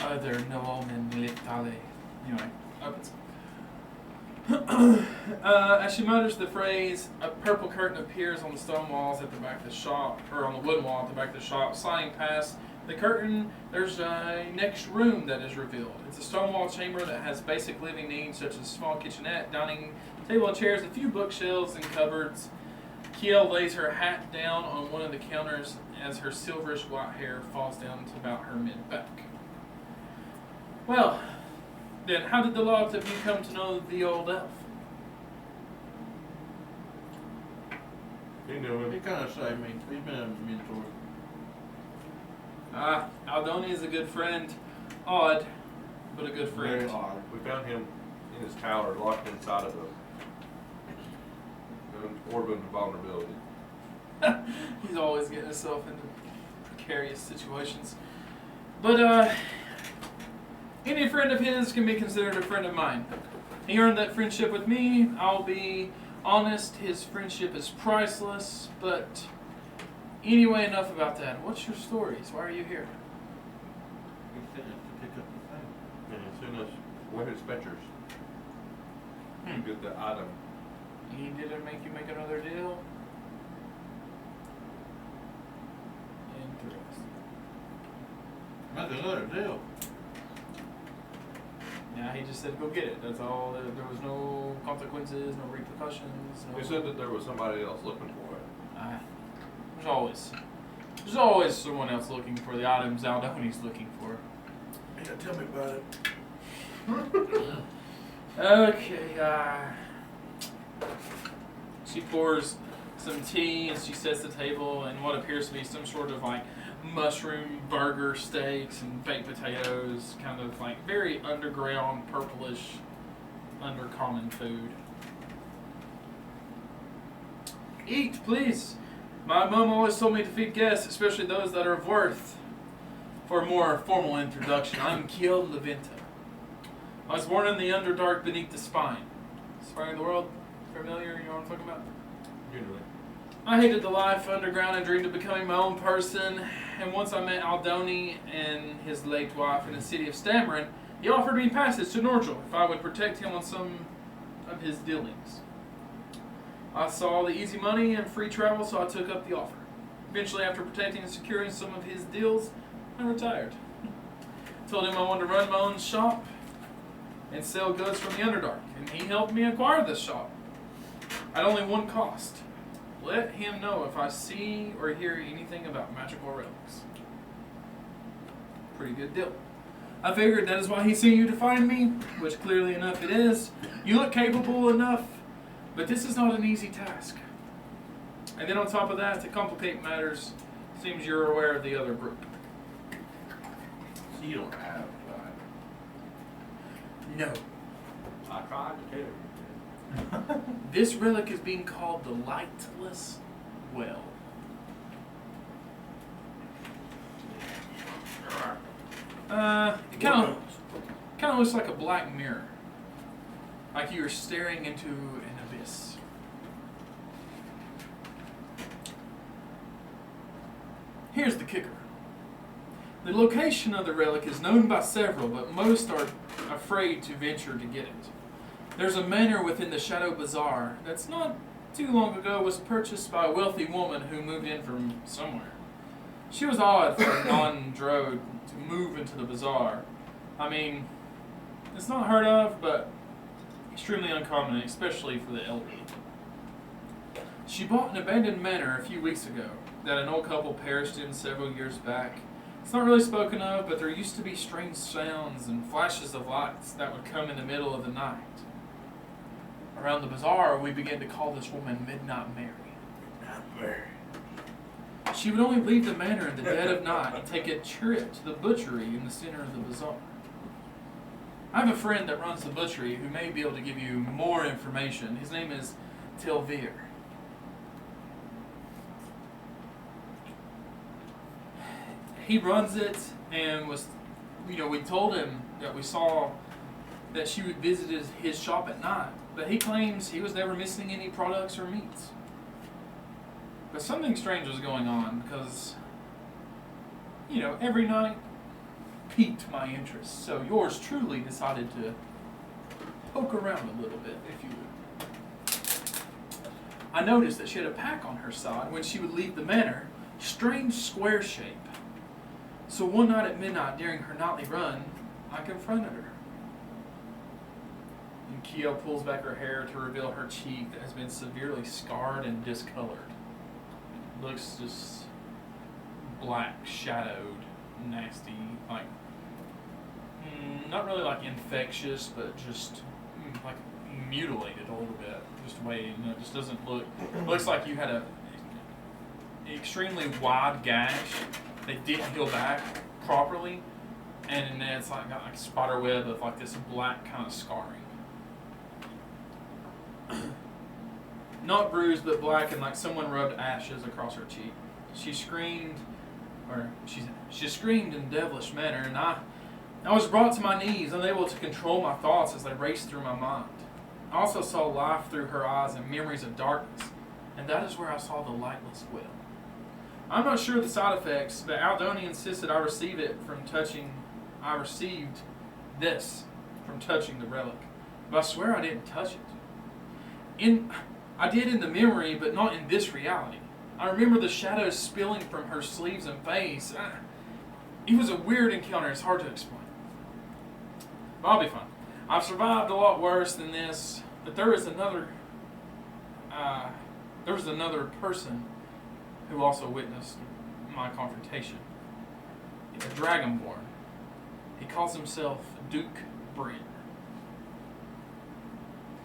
other nomen militale. Anyway, opens. As she mutters the phrase, a purple curtain appears on the stone walls at the back of the shop, or on the wooden wall at the back of the shop. Sliding past the curtain, there's a next room that is revealed. It's a stone wall chamber that has basic living needs such as a small kitchenette, dining table and chairs, a few bookshelves and cupboards. Kiel lays her hat down on one of the counters as her silverish white hair falls down to about her mid-back. Well, then, how did the lots of you come to know the old elf? He knew He him. kind of saved me. He's been a mentor. Ah, Aldoni is a good friend. Odd, but a good Very friend. odd. We found him in his tower, locked inside of an orb of vulnerability. He's always getting himself into precarious situations. But, any friend of his can be considered a friend of mine. He earned that friendship with me. I'll be honest, his friendship is priceless, but anyway, enough about that. What's your stories? Why are you here? He said to pick up the thing. And as soon as we're his fetchers, you get the item. He didn't make you make another deal? Interesting. That's another deal. Yeah, he just said go get it. That's all. There was no consequences, no repercussions. No... He said that there was somebody else looking for it. There's always someone else looking for the items Aldoni's looking for. Yeah, tell me about it. Okay, she pours some tea and she sets the table and what appears to be some sort of like mushroom burger steaks and baked potatoes, kind of like very underground, purplish, undercommon food. Eat, please. My mom always told me to feed guests, especially those that are of worth. For a more formal introduction, I'm Kiel Leventa. I was born in the Underdark beneath the spine. Spine of the world? Familiar? You know what I'm talking about? Usually. I hated the life underground and dreamed of becoming my own person. And once I met Aldoni and his late wife in the city of Stammerin, He offered me passage to Norgel if I would protect him on some of his dealings. I saw the easy money and free travel, so I took up the offer. Eventually, after protecting and securing some of his deals, I retired. Told him I wanted to run my own shop and sell goods from the Underdark, and he helped me acquire this shop at only one cost. Let him know if I see or hear anything about magical relics. Pretty good deal. I figured that is why he sent you to find me, which clearly enough it is. You look capable enough, but this is not an easy task. And then on top of that, to complicate matters, seems you're aware of the other group. So you don't have, No. I tried to tell you. This relic is being called the Lightless Well. It kind of looks like a black mirror. Like you are staring into an abyss. Here's the kicker. The location of the relic is known by several, but most are afraid to venture to get it. There's a manor within the Shadow Bazaar that's not too long ago was purchased by a wealthy woman who moved in from somewhere. She was odd for a non-droid to move into the bazaar. I mean, it's not heard of, but extremely uncommon, especially for the elderly. She bought an abandoned manor a few weeks ago that an old couple perished in several years back. It's not really spoken of, but there used to be strange sounds and flashes of lights that would come in the middle of the night. Around the bazaar, we began to call this woman Midnight Mary. She would only leave the manor in the dead of night and take a trip to the butchery in the center of the bazaar. I have a friend that runs the butchery who may be able to give you more information. His name is Tilvir. He runs it and we told him that we saw that she would visit his shop at night, but he claims he was never missing any products or meats. But something strange was going on because, every night piqued my interest. So yours truly decided to poke around a little bit, if you would. I noticed that she had a pack on her side when she would leave the manor, strange square shape. So one night at midnight during her nightly run, I confronted her. And Keo pulls back her hair to reveal her cheek that has been severely scarred and discolored. Looks just black, shadowed, nasty, like, not really like infectious, but just like mutilated a little bit. Just way, it just doesn't look, looks like you had an extremely wide gash that didn't heal back properly, and then it's got like a spider web of like this black kind of scarring. Not bruised, but black, and like someone rubbed ashes across her cheek. She screamed in devilish manner, and I was brought to my knees, unable to control my thoughts as they raced through my mind. I also saw life through her eyes and memories of darkness, and that is where I saw the lightless well. I'm not sure of the side effects, but Aldoni insisted I received this from touching the relic. But I swear I didn't touch it. I did in the memory, but not in this reality. I remember the shadows spilling from her sleeves and face. It was a weird encounter. It's hard to explain. But I'll be fine. I've survived a lot worse than this, but there was another person who also witnessed my confrontation. He's a dragonborn. He calls himself Duke Bryn.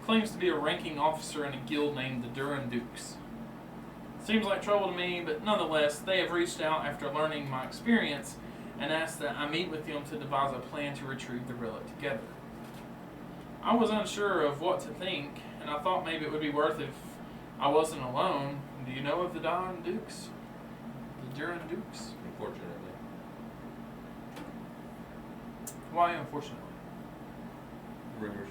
Claims to be a ranking officer in a guild named the Duran Dukes. Seems like trouble to me, but nonetheless, they have reached out after learning my experience and asked that I meet with them to devise a plan to retrieve the relic together. I was unsure of what to think, and I thought maybe it would be worth if I wasn't alone. Do you know of the Duran Dukes? The Duran Dukes? Unfortunately. Why unfortunately? Rumors.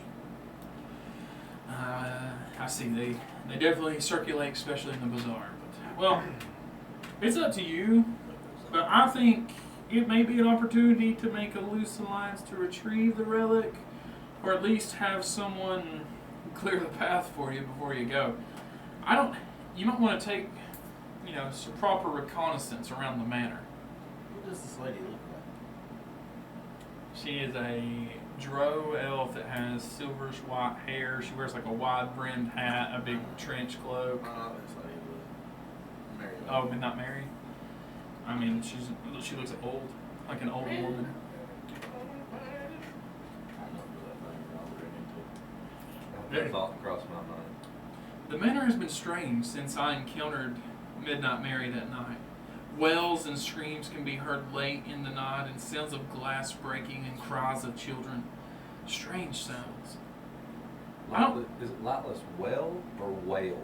I see. They definitely circulate, especially in the bazaar. But, well, it's up to you. But I think it may be an opportunity to make a loose alliance to retrieve the relic, or at least have someone clear the path for you before you go. You might want to take, some proper reconnaissance around the manor. What does this lady look like? She is a drow elf that has silverish white hair. She wears like a wide brimmed hat, a big trench cloak. This lady was married. Oh, but not married? I mean, she looks old, like an old woman. That thought crossed my mind. The manor has been strange since I encountered Midnight Mary that night. Wails and screams can be heard late in the night, and sounds of glass breaking and cries of children. Strange sounds. Is it Lightless Well or Whale?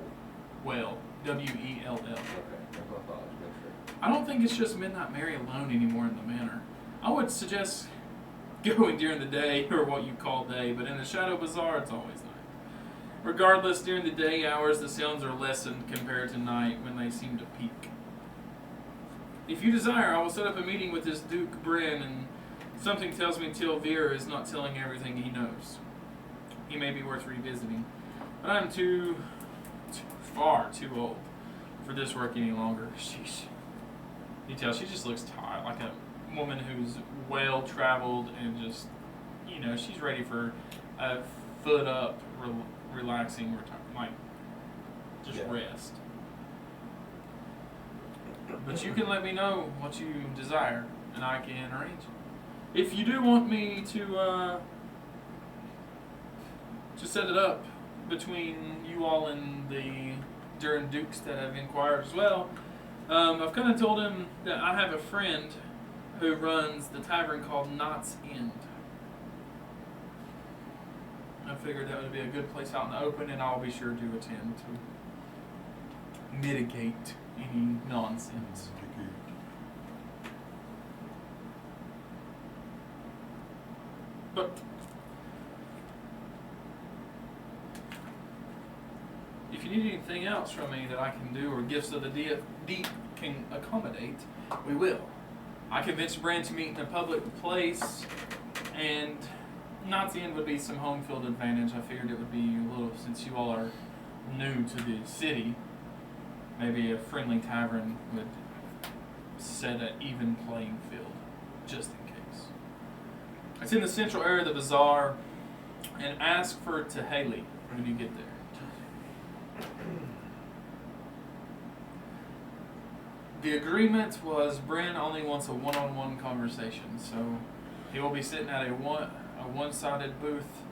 Well, W-E-L-L. Okay, that's what I thought. Make sure. I don't think it's just Midnight Mary alone anymore in the manor. I would suggest going during the day, or what you call day, but in the Shadow Bazaar, it's always night. Regardless, during the day hours, the sounds are lessened compared to night when they seem to peak. If you desire, I will set up a meeting with this Duke Bryn, and something tells me Tilvir is not telling everything he knows. He may be worth revisiting, but I'm far too old for this work any longer. Sheesh. You tell she just looks tired, like a woman who's well traveled and just, she's ready for a foot up, relaxing, rest. But you can let me know what you desire, and I can arrange it. If you do want me to set it up between you all and the Durin Dukes that have inquired as well, I've kind of told him that I have a friend who runs the tavern called Knot's End. I figured that would be a good place out in the open, and I'll be sure to attend to mitigate any nonsense. But if you need anything else from me that I can do, or gifts of the deep can accommodate, we will. I convinced Bran to meet in a public place, and Knot's End would be some home field advantage. I figured it would be a little, since you all are new to the city, maybe a friendly tavern would set an even playing field, just in case. It's in the central area of the bazaar, and ask for Teheli when you get there. The agreement was Bren only wants a one-on-one conversation, so he will be sitting at a one-sided booth,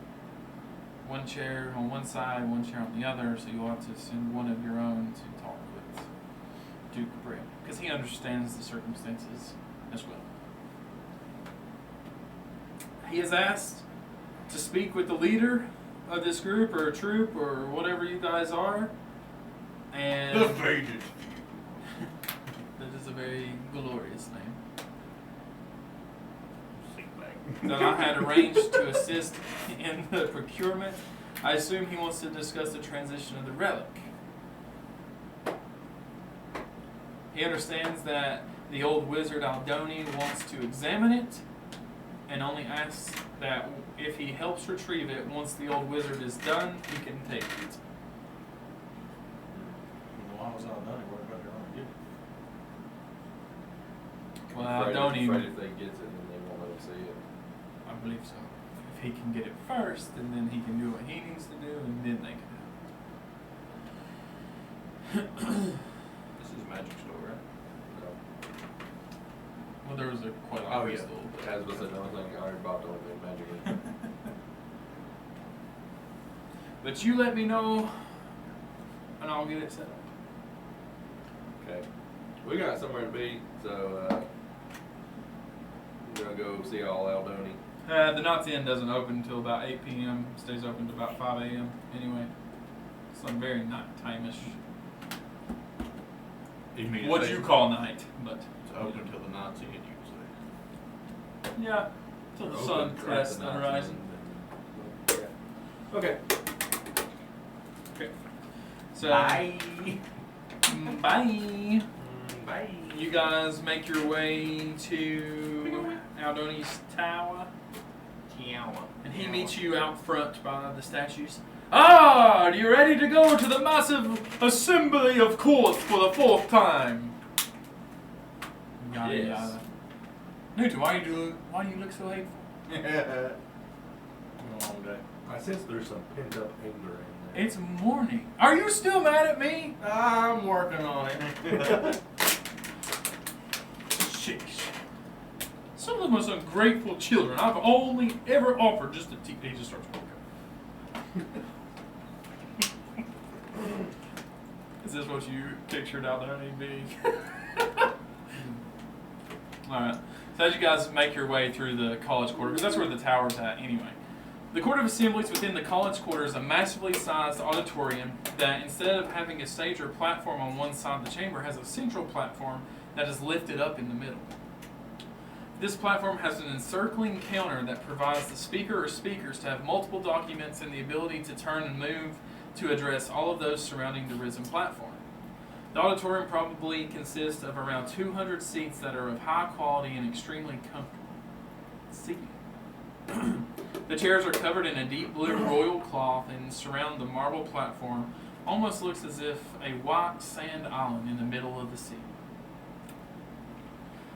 one chair on one side, one chair on the other, so you'll have to send one of your own to talk with Duke Bren, because he understands the circumstances as well. He has asked to speak with the leader of this group, or troop, or whatever you guys are, and The Faded. that is a very glorious name. That I had arranged to assist in the procurement. I assume he wants to discuss the transition of the relic. He understands that the old wizard Aldoni wants to examine it, and only asks that if he helps retrieve it, once the old wizard is done, he can take it. Why was I done? What about your own? Well, I'm Aldoni, afraid if they get it, then they won't let us see it. I believe so. If he can get it first, and then he can do what he needs to do, and then they can have it. This is a magic store, right? No. Well, there was a quite Oh, obvious yeah. little bit. As was another thing I already bought the only magic. But you let me know, and I'll get it set up. Okay. We got somewhere to be, so we're gonna go see all Aldoni. The Knot's Inn doesn't open until about 8 p.m. Stays open to about 5 a.m. anyway. So I'm very night-time-ish. You mean What you call night, but it's open till the night's end, you would say. yeah, till the sun crests the horizon. Okay. Okay. So Bye. Bye. Bye. You You guys make your way to Aldoni's tower, and he meets you out front by the statues. Ah, are you ready to go to the massive assembly of courts for the 4th time? Yada Yes. yada. Newt, why do you look so hateful? Long day. I sense there's some pent up anger in there. It's morning. Are you still mad at me? I'm working on it. Sheesh. Some of the most ungrateful children I've only ever offered just to teach. He just starts walking. Is this what you pictured out there, being? Alright. So as you guys make your way through the college quarter, because that's where the tower's at anyway. The Court of Assemblies within the college quarter is a massively sized auditorium that, instead of having a stage or platform on one side of the chamber, has a central platform that is lifted up in the middle. This platform has an encircling counter that provides the speaker or speakers to have multiple documents and the ability to turn and move to address all of those surrounding the risen platform. The auditorium probably consists of around 200 seats that are of high quality and extremely comfortable seating. The chairs are covered in a deep blue royal cloth and surround the marble platform. Almost looks as if a white sand island in the middle of the sea.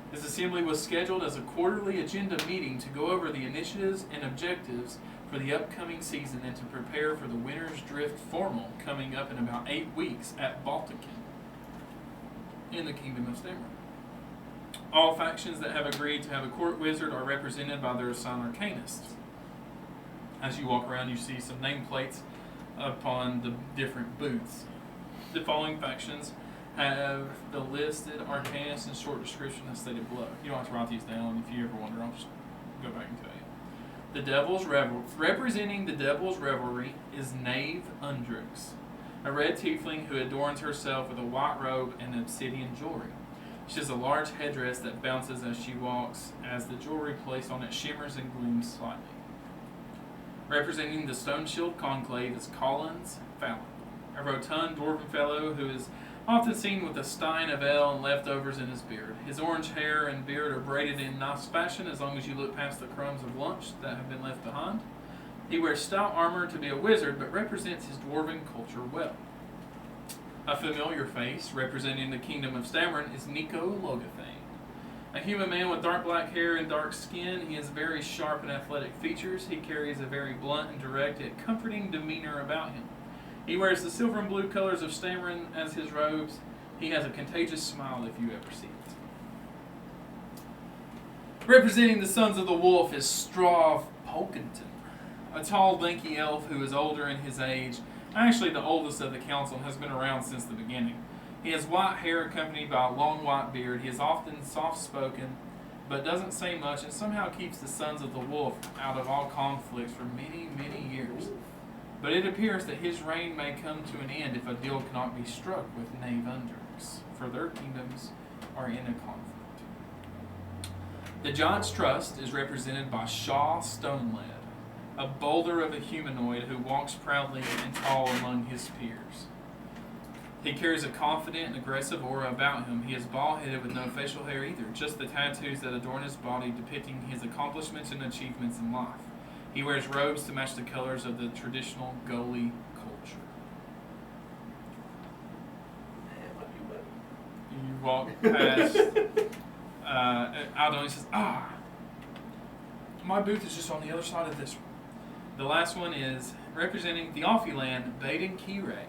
This assembly was scheduled as a quarterly agenda meeting to go over the initiatives and objectives for the upcoming season and to prepare for the Winter's Drift Formal coming up in about 8 weeks at Baltican in the Kingdom of Stammer. All factions that have agreed to have a court wizard are represented by their assigned arcanists. As you walk around, you see some nameplates upon the different booths. The following factions have the listed arcanists and short description as stated below. You don't have to write these down. If you ever wonder, I'll just go back and tell you. The Devil's representing the Devil's Revelry is Knave Undrix, a red tiefling who adorns herself with a white robe and obsidian jewelry. She has a large headdress that bounces as she walks, as the jewelry placed on it shimmers and glooms slightly. Representing the Stone Shield Conclave is Collins Fallon, a rotund dwarven fellow who is often seen with a stein of ale and leftovers in his beard. His orange hair and beard are braided in nice fashion as long as you look past the crumbs of lunch that have been left behind. He wears stout armor to be a wizard, but represents his dwarven culture well. A familiar face, representing the Kingdom of Stammerin, is Nico Logathane. A human man with dark black hair and dark skin, he has very sharp and athletic features. He carries a very blunt and direct yet comforting demeanor about him. He wears the silver and blue colors of Stammerin as his robes. He has a contagious smile if you ever see it. Representing the Sons of the Wolf is Strav Polkington, a tall, lanky elf who is older in his age, actually the oldest of the council, and has been around since the beginning. He has white hair accompanied by a long white beard. He is often soft-spoken, but doesn't say much, and somehow keeps the Sons of the Wolf out of all conflicts for many, many years. But it appears that his reign may come to an end if a deal cannot be struck with Knave Undrix, for their kingdoms are in a conflict. The Giant's Trust is represented by Shaw Stonelad, a boulder of a humanoid who walks proudly and tall among his peers. He carries a confident and aggressive aura about him. He is bald-headed with no facial hair either, just the tattoos that adorn his body depicting his accomplishments and achievements in life. He wears robes to match the colors of the traditional Gully culture. You walk past Aldo and he says, my booth is just on the other side of this one. The last one is representing the Ophiland, Baden Kire.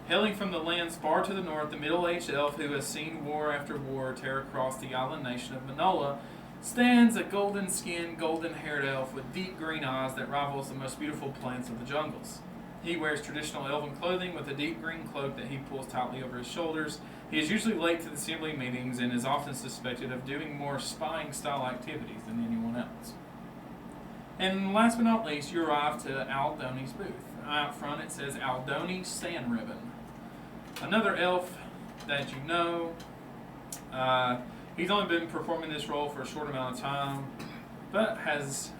Hailing from the lands far to the north, the middle-aged elf who has seen war after war tear across the island nation of Manola stands a golden-skinned, golden-haired elf with deep green eyes that rivals the most beautiful plants of the jungles. He wears traditional elven clothing with a deep green cloak that he pulls tightly over his shoulders. He is usually late to the assembly meetings and is often suspected of doing more spying-style activities than anyone else. And last but not least, you arrive to Aldoni's booth. Out front it says Aldoni Sandribbon. Another elf that you know. He's only been performing this role for a short amount of time, but has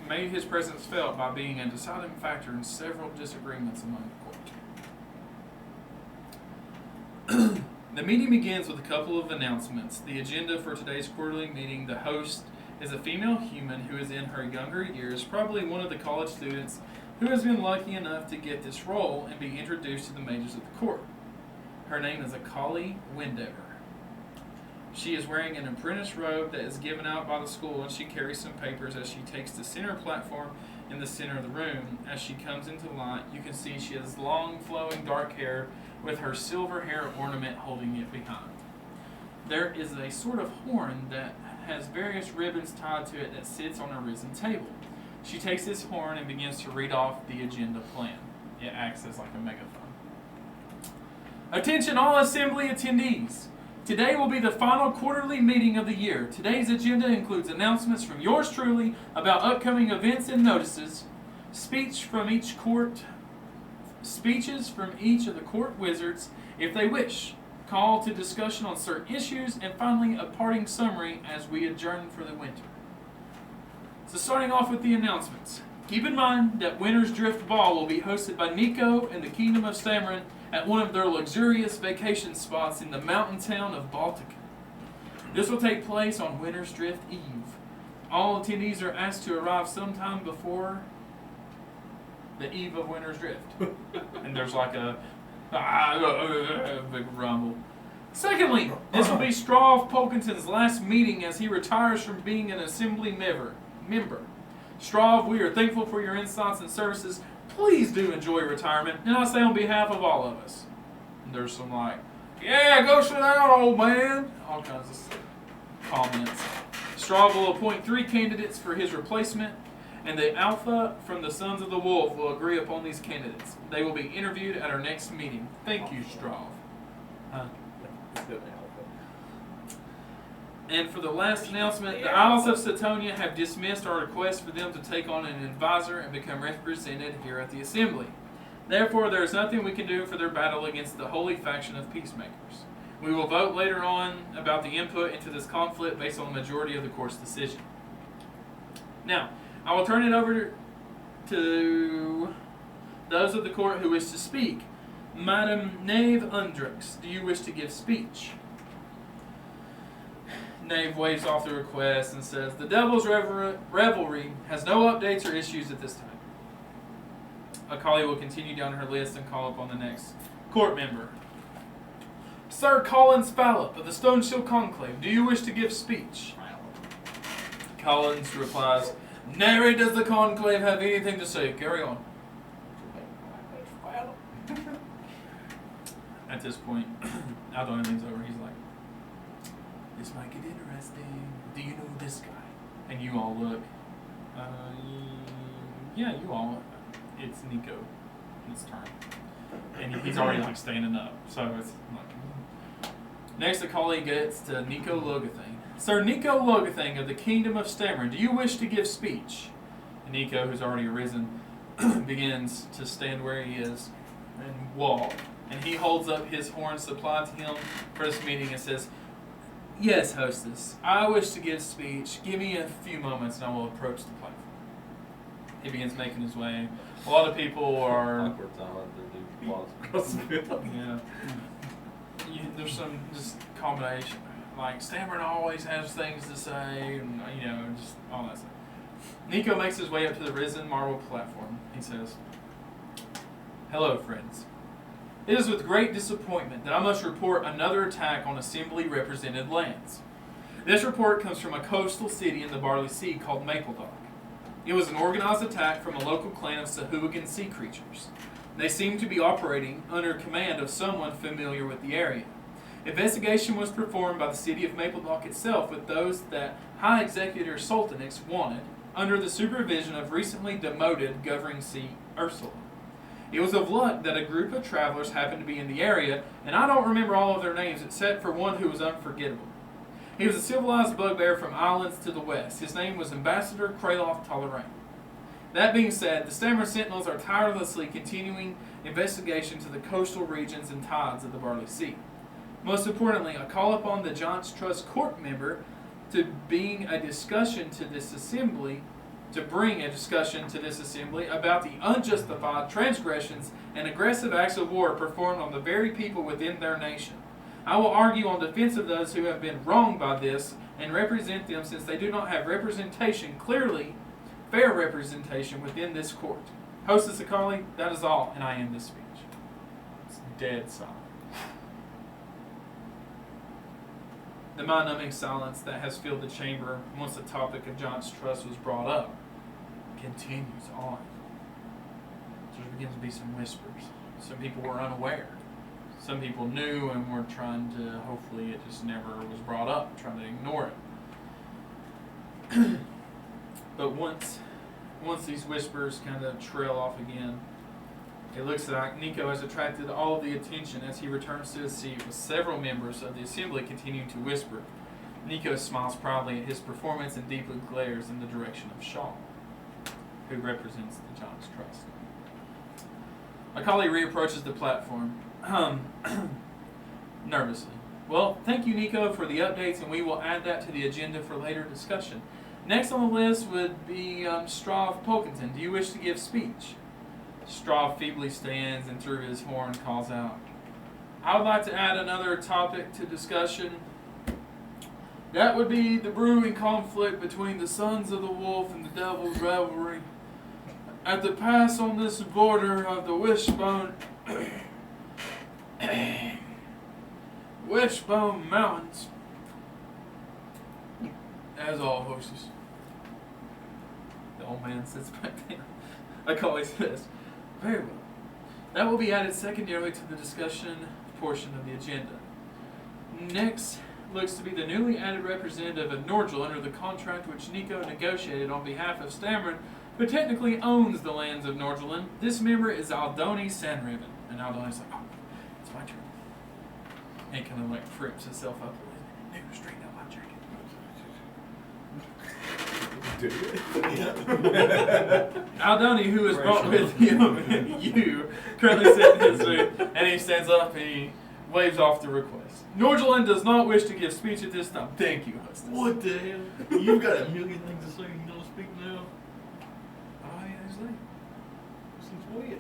made his presence felt by being a deciding factor in several disagreements among the court. The meeting begins with a couple of announcements. The agenda for today's quarterly meeting, the host is a female human who is in her younger years, probably one of the college students who has been lucky enough to get this role and be introduced to the mages of the court. Her name is Akali Windever. She is wearing an apprentice robe that is given out by the school, and she carries some papers as she takes the center platform in the center of the room. As she comes into light, you can see she has long, flowing dark hair with her silver hair ornament holding it behind. There is a sort of horn that has various ribbons tied to it that sits on a risen table. She takes this horn and begins to read off the agenda plan. It acts as like a megaphone. Attention all assembly attendees. Today will be the final quarterly meeting of the year. Today's agenda includes announcements from yours truly about upcoming events and notices, speeches from each of the court wizards, if they wish, call to discussion on certain issues, and finally a parting summary as we adjourn for the winter. So starting off with the announcements. Keep in mind that Winter's Drift Ball will be hosted by Nico and the Kingdom of Stammerin at one of their luxurious vacation spots in the mountain town of Baltica. This will take place on Winter's Drift Eve. All attendees are asked to arrive sometime before the eve of Winter's Drift. And there's like a big rumble. Secondly, this will be Straw Polkington's last meeting as he retires from being an assembly member. Straw, we are thankful for your insights and services. Please do enjoy retirement, and I say on behalf of all of us. And there's some like, yeah, go sit down, old man. All kinds of comments. Straw will appoint 3 candidates for his replacement, and the Alpha from the Sons of the Wolf will agree upon these candidates. They will be interviewed at our next meeting. Thank you, Straw. And for the last announcement, the Isles of Setonia have dismissed our request for them to take on an advisor and become represented here at the Assembly. Therefore, there is nothing we can do for their battle against the holy faction of peacemakers. We will vote later on about the input into this conflict based on the majority of the court's decision. Now, I will turn it over to those of the court who wish to speak. Madam Knave Undrix, do you wish to give speech? Knave waves off the request and says, the Devil's Revelry has no updates or issues at this time. Akali will continue down her list and call upon the next court member. Sir Collins Fallop of the Stone Shield Conclave, do you wish to give speech? Collins replies, nary does the Conclave have anything to say. Carry on. At this point, Aldon leans over. He's like, this might get interesting. Do you know this guy? And you all look. Yeah, you all. It's Nico. His turn. And he's already like standing up. So it's like. Next, the colleague gets to Nico Logathane. Sir Nico Logathane of the Kingdom of Stammerin, do you wish to give speech? And Nico, who's already arisen, begins to stand where he is and walk. And he holds up his horn supplied to him for this meeting and says, yes, hostess, I wish to give speech. Give me a few moments and I will approach the platform. He begins making his way. A lot of people are... Awkward silence. They do pause across the field. Yeah. There's some just combination. Like, Stammerin always has things to say, and, you know, just all that stuff. Nico makes his way up to the risen marble platform. He says, hello, friends. It is with great disappointment that I must report another attack on Assembly-represented lands. This report comes from a coastal city in the Barley Sea called Mapledock. It was an organized attack from a local clan of Sahuagin sea creatures. They seem to be operating under command of someone familiar with the area. Investigation was performed by the city of Mapledock itself with those that High Executor Sultanix wanted, under the supervision of recently demoted governing seat Ursula. It was of luck that a group of travelers happened to be in the area, and I don't remember all of their names except for one who was unforgettable. He was a civilized bugbear from islands to the west. His name was Ambassador Craeloth Tala-Rane. That being said, the Stammerin Sentinels are tirelessly continuing investigation to the coastal regions and tides of the Barley Sea. Most importantly, I call upon the Giants Trust Court member to bring a discussion to this assembly about the unjustified transgressions and aggressive acts of war performed on the very people within their nation. I will argue on defense of those who have been wronged by this and represent them since they do not have representation, clearly fair representation within this court. Hostess Akali, that is all, and I end this speech. It's dead silent. The mind-numbing silence that has filled the chamber once the topic of John's trust was brought up continues on. There begins to be some whispers. Some people were unaware. Some people knew and were trying to, hopefully it just never was brought up, trying to ignore it. But once these whispers kind of trail off again, it looks like Nico has attracted all of the attention as he returns to his seat with several members of the assembly continuing to whisper. Nico smiles proudly at his performance and deeply glares in the direction of Shaw, who represents the John's Trust. Akali reapproaches the platform, nervously. Well, thank you, Nico, for the updates, and we will add that to the agenda for later discussion. Next on the list would be Strav Pilkington. Do you wish to give speech? Strav feebly stands and through his horn calls out, I would like to add another topic to discussion. That would be the brewing conflict between the Sons of the Wolf and the Devil's rivalry. At the pass on this border of the Wishbone Mountains. As all horses. The old man sits back down. Akali says, very well. That will be added secondarily to the discussion portion of the agenda. Next looks to be the newly added representative of Norgel under the contract which Nico negotiated on behalf of Stammerin, who technically owns the lands of Norgelin. This member is Aldoni Sanriven. And Aldoni's like, oh, it's my turn. And he kind of like trips himself up. No, straighten out my jacket. Aldoni, who is brought with him, you, currently sitting in his booth, and he stands up and he waves off the request. Norgelin does not wish to give speech at this time. Thank you, hostess. What the hell? You've got a million things to say. You don't speak now. Oh, yeah, Since when?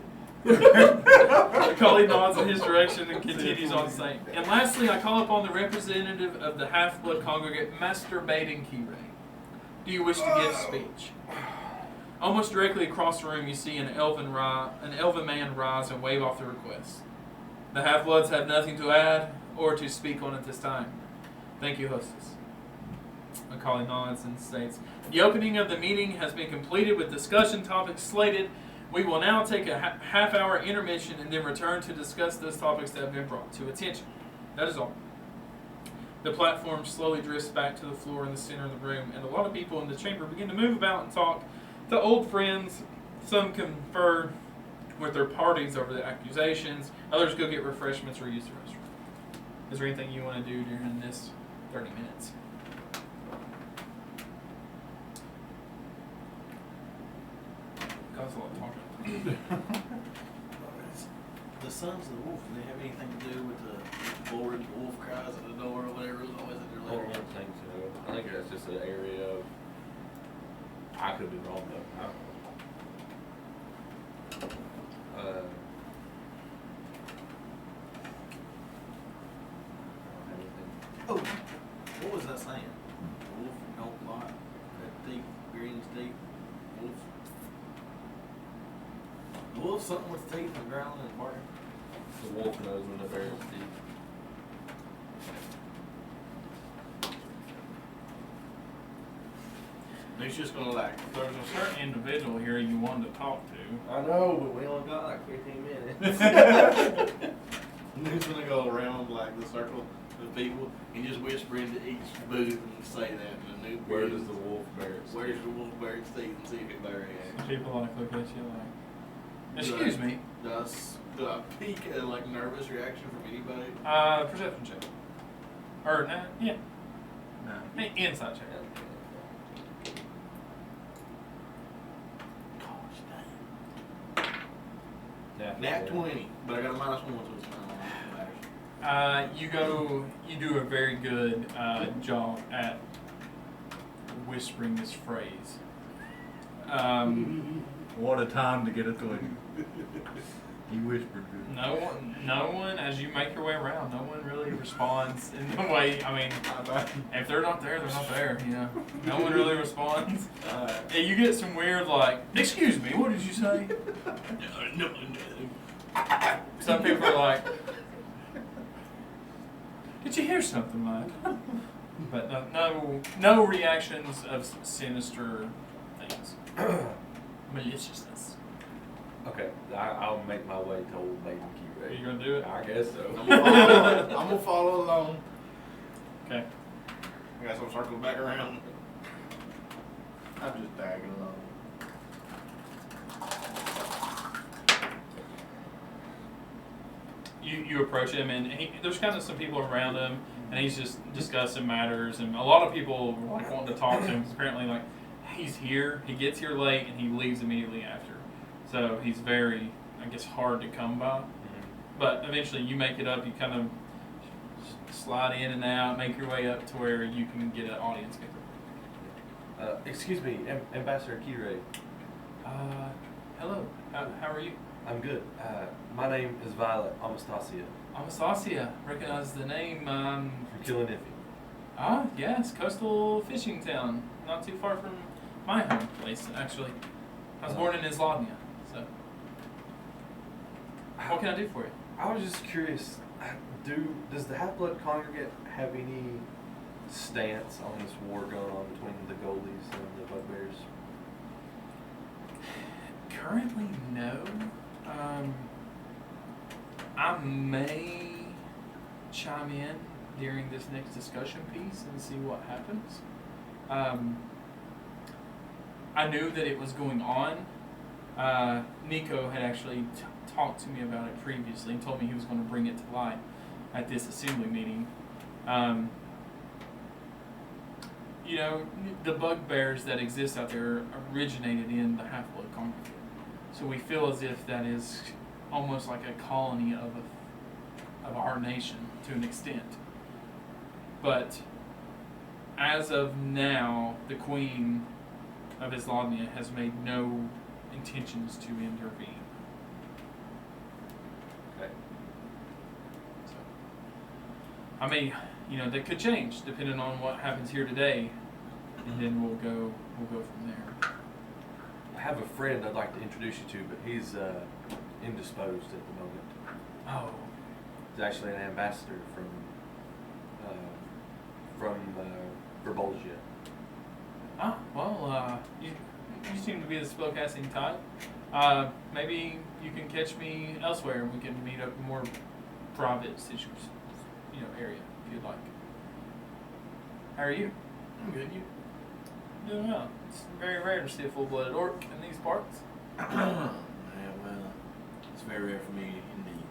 Akali nods in his direction and continues on saying. And lastly, I call upon the representative of the half-blood congregate, masturbating Keyray. Do you wish to give speech? Almost directly across the room, you see an elven man rise and wave off the request. The half-bloods have nothing to add or to speak on at this time. Thank you, hostess. Akali nods and states, the opening of the meeting has been completed with discussion topics slated. We will now take a half-hour intermission and then return to discuss those topics that have been brought to attention. That is all. The platform slowly drifts back to the floor in the center of the room, and a lot of people in the chamber begin to move about and talk to old friends. Some confer with their parties over the accusations. Others go get refreshments or use the restroom. Is there anything you want to do during this 30 minutes? God's a lot of talking. The Sons of the Wolf, do they have anything to do with the forward wolf cries at the door or whatever it was always at I their don't later? think so. I think that's just an area of. I could be wrong though. I don't know. Oh, what was that saying? Wolf don't lie. That teeth, green's teeth. Wolf. Wolf, something with teeth and growling and barking. The wolf knows when the bear's teeth. He's just gonna like. There's a certain individual here you wanted to talk to. I know, but we only got like 15 minutes. He's gonna go around like the circle of people and just whisper into each booth and say that in a new. Where does the wolf bear its teeth? Where's the wolf bear its teeth and see if it bear it? Some people like look at you like, excuse me. Do I peek a like nervous reaction from anybody? Perception check. Or, nah, yeah. No. Inside check. Gosh dang. Nat 20, but I got a -1, so it's fine. You do a very good job at whispering this phrase. What a time to get a 20. He whispered to me. No one, as you make your way around, no one really responds in the way, I mean, if they're not there, they're not there, you know. No one really responds. And you get some weird, like, excuse me, what did you say? No. Some people are like, did you hear something, like? But no reactions of sinister things. Maliciousness. Okay, I'll make my way to old Maiden Key Are Ray. you gonna do it? I guess so. I'm gonna follow along. Okay. I guess I'll circle back around. I'm just tagging along. You approach him, and there's kind of some people around him, and he's just discussing matters, and a lot of people like wanting to talk to him. 'Cause apparently, like, he's here, he gets here late, and he leaves immediately after. So he's very, I guess, hard to come by. But eventually, you make it up. You kind of slide in and out, make your way up to where you can get an audience. Excuse me, Ambassador Key-Ray. Hello. How are you? I'm good. My name is Violet Amastacia Amastacia. Recognize the name. from Killinifty. Yes, coastal fishing town, not too far from my home place, actually. I was born in Islamnia, so. What can I do for you? I was just curious, does the Half-Blood Congregate have any stance on this war going on between the Goldies and the Bugbears? Currently, no. I may chime in during this next discussion piece and see what happens. I knew that it was going on. Nico had actually talked to me about it previously and told me he was going to bring it to light at this assembly meeting. You know, the bugbears that exist out there originated in the Half-Blood Congregate. So we feel as if that is almost like a colony of our nation to an extent. But as of now, the Queen of Islamnia has made no intentions to intervene. Okay. So, I mean, you know, that could change depending on what happens here today, and then we'll go from there. I have a friend I'd like to introduce you to, but he's indisposed at the moment. Oh, He's actually an ambassador from Verbolgia. well, you seem to be the spellcasting type. Maybe you can catch me elsewhere and we can meet up in more private area if you'd like. How are you? I'm good. You? Doing well. It's very rare to see a full-blooded orc in these parts. Yeah, well, it's very rare for me indeed.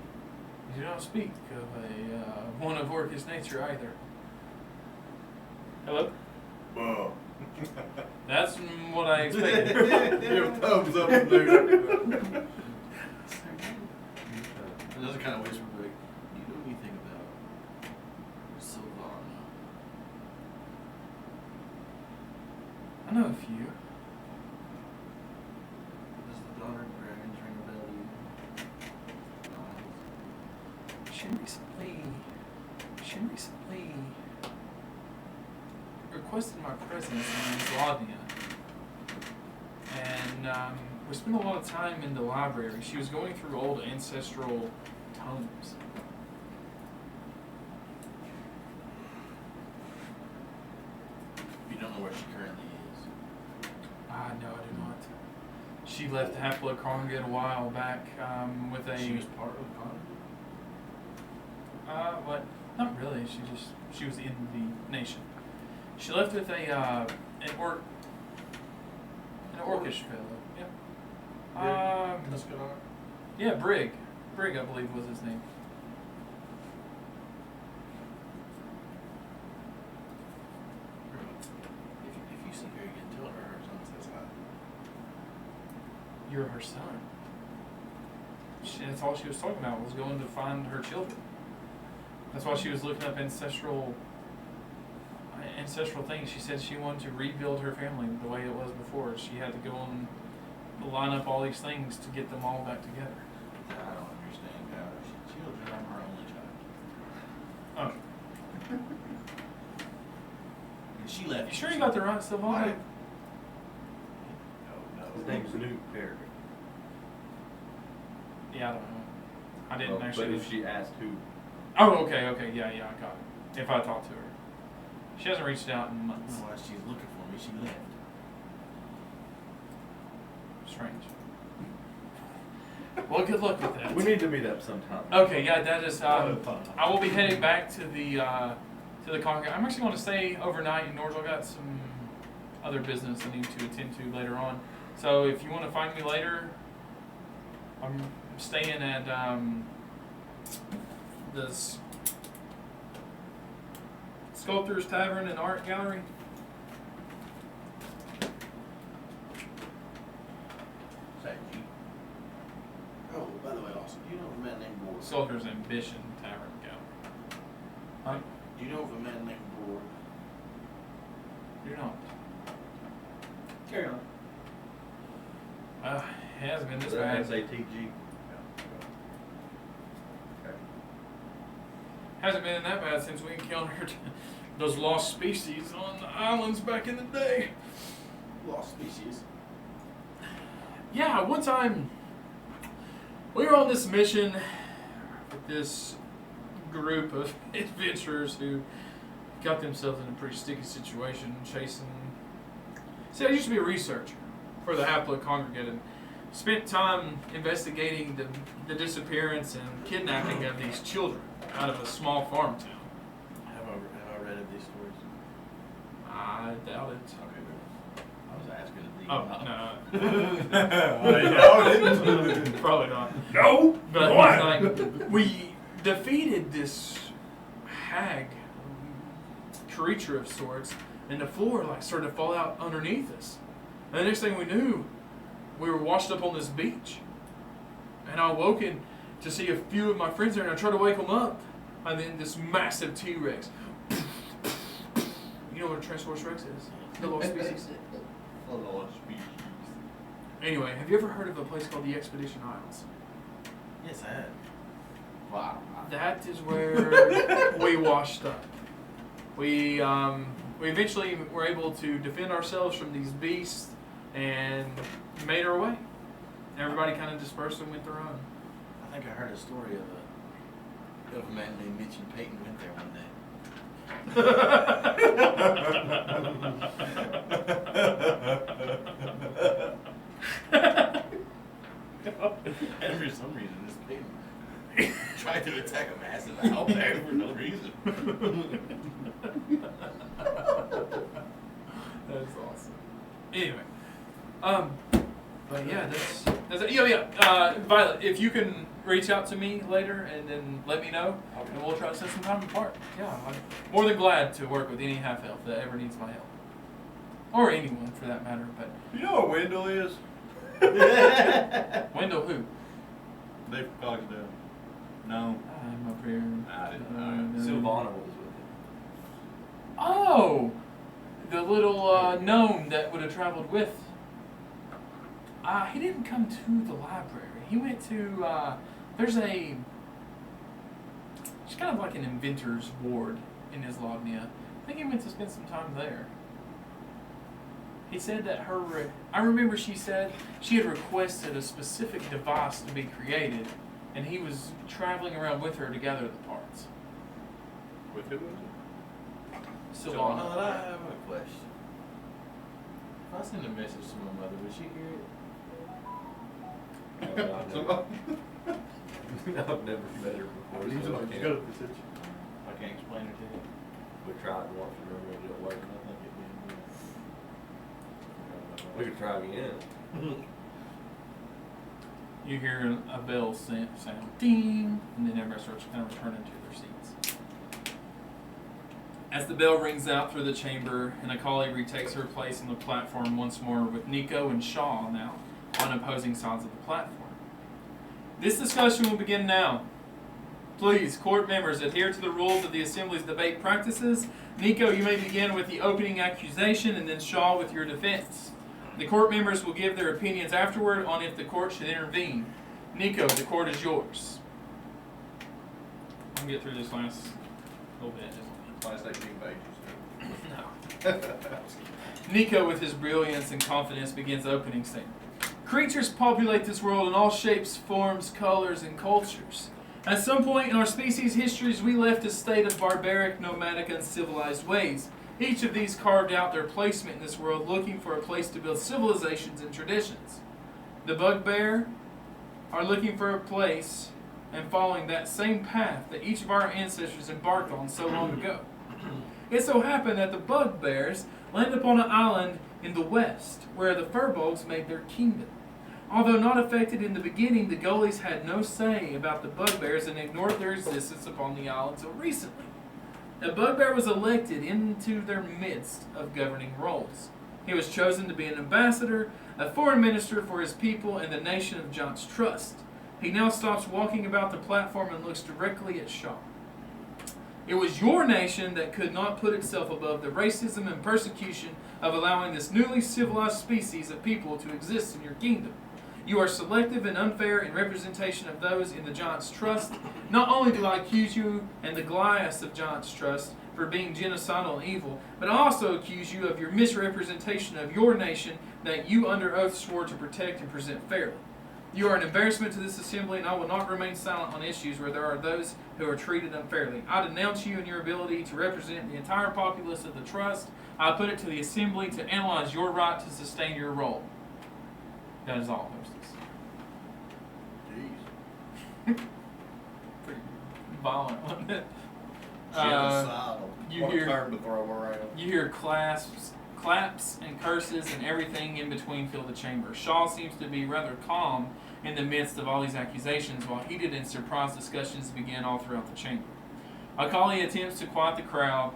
You do not speak of one of orcish nature either. Hello? Whoa. That's what I expected. Give thumbs up and do It doesn't kind of whisper, but you know anything about Sylvana? I know a few. Does the daughter of dragons ring a bell to you? She recently requested my presence in Islamnia. And we spent a lot of time in the library. She was going through old ancestral tomes. You don't know where she currently is. No, I do not. She left the Half-Blood Congregate a while back with a... She was part of the congregate? what? Not really. She was in the nation. She left with an orcish fellow. Yep. Muscadar? Yeah, Brig, I believe was his name. If you see her again, tell her her son says hi. You're her son. That's all she was talking about, was going to find her children. That's why she was looking up ancestral things. She said she wanted to rebuild her family the way it was before. She had to go and line up all these things to get them all back together. I don't She left. You sure you got the right stuff on it? His name's Newt Peregrine. Yeah, I don't know. I didn't But actually. if she asked who, Oh, okay, yeah, I got it. If I talked to her. She hasn't reached out in months. While she's looking for me, she left. Strange. Well, good luck with that. we need to meet up sometime. Okay, yeah, that is. I will be heading back to the congregation. I'm actually going to stay overnight in Norge. I got some other business I need to attend to later on. So if you want to find me later, I'm staying at this Sculptor's Tavern and Art Gallery. Oh, by the way, Austin, do you know of a man named Borg? Sculptor's Ambition Tavern Gallery. Huh? Do you know of a man named Borg? You're not. Carry on. It hasn't been this Is that bad. SATG? Hasn't been that bad since we encountered those lost species on the islands back in the day. Lost species. Yeah, one time we were on this mission with this group of adventurers who got themselves in a pretty sticky situation chasing. See, I used to be a researcher for the Hapla Congregate and spent time investigating the disappearance and kidnapping of these children out of a small farm town. Have I read of these stories? I doubt it. Okay, good. I was asking if Oh, no. Probably not. No. But What? like, we defeated this hag creature of sorts, and the floor like started to fall out underneath us. And the next thing we knew, we were washed up on this beach. And I woke in to see a few of my friends there, and I tried to wake them up. And then this massive T-Rex. You know what a Transaurus Rex is? The lost species. A lost species. Anyway, have you ever heard of a place called the Expedition Isles? Yes, I had. Wow. That is where we washed up. We eventually were able to defend ourselves from these beasts and made our way. Everybody kind of dispersed and went their own. I think I heard a story of a man named Mitch and Peyton went there one day. And for some reason, this Peyton tried to attack a massive owl bear for no reason. That's awesome. Anyway, but yeah, that's it. Yeah. Violet, if you can reach out to me later and then let me know, and we'll try to set some time apart. Yeah, I'm more than glad to work with any half-elf that ever needs my help, or anyone for that matter. But You know what Wendell is? Wendell, who? Dave Cogsdale. No. I'm up here. I didn't know. Silvana was with him. Oh, the little gnome that would have traveled with. He didn't come to the library. He went to, there's it's kind of like an inventor's ward in Islagnia. I think he went to spend some time there. He said that I remember she said she had requested a specific device to be created, and he was traveling around with her to gather the parts. With who was it? Silvana. I have a question. If I send a message to my mother, would she hear it? I've never met her before. So I can't. I can't explain it to you. We tried once, remember it didn't work. I think it'd be We could try again. You hear a bell sound, ding, and then everybody starts kind of returning to their seats. As the bell rings out through the chamber, and Akali retakes her place on the platform once more with Nico and Shaw now on opposing sides of the platform. This discussion will begin now. Please, court members, adhere to the rules of the Assembly's debate practices. Nico, you may begin with the opening accusation, and then Shaw with your defense. The court members will give their opinions afterward on if the court should intervene. Nico, the court is yours. I can get through this last little bit. Last 18 pages. No. Nico, with his brilliance and confidence, begins opening statement. Creatures populate this world in all shapes, forms, colors, and cultures. At some point in our species' histories, we left a state of barbaric, nomadic, uncivilized ways. Each of these carved out their placement in this world, looking for a place to build civilizations and traditions. The bugbear are looking for a place and following that same path that each of our ancestors embarked on so long ago. It so happened that the bugbears landed upon an island in the west, where the furbolgs made their kingdom. Although not affected in the beginning, the Gullies had no say about the bugbears and ignored their existence upon the island until recently. A bugbear was elected into their midst of governing roles. He was chosen to be an ambassador, a foreign minister for his people and the nation of John's trust. He now stops walking about the platform and looks directly at Shaw. It was your nation that could not put itself above the racism and persecution of allowing this newly civilized species of people to exist in your kingdom. You are selective and unfair in representation of those in the Giant's trust. Not only do I accuse you and the Goliaths of Giant's trust for being genocidal and evil, but I also accuse you of your misrepresentation of your nation that you under oath swore to protect and present fairly. You are an embarrassment to this assembly, and I will not remain silent on issues where there are those who are treated unfairly. I denounce you and your ability to represent the entire populace of the trust. I put it to the assembly to analyze your right to sustain your role. That is all, hostess. Jeez. Pretty violent, wasn't it? Genocidal. You What a hear term to throw around. You hear claps and curses, and everything in between fill the chamber. Shaw seems to be rather calm in the midst of all these accusations, while heated and surprised discussions begin all throughout the chamber. Akali attempts to quiet the crowd.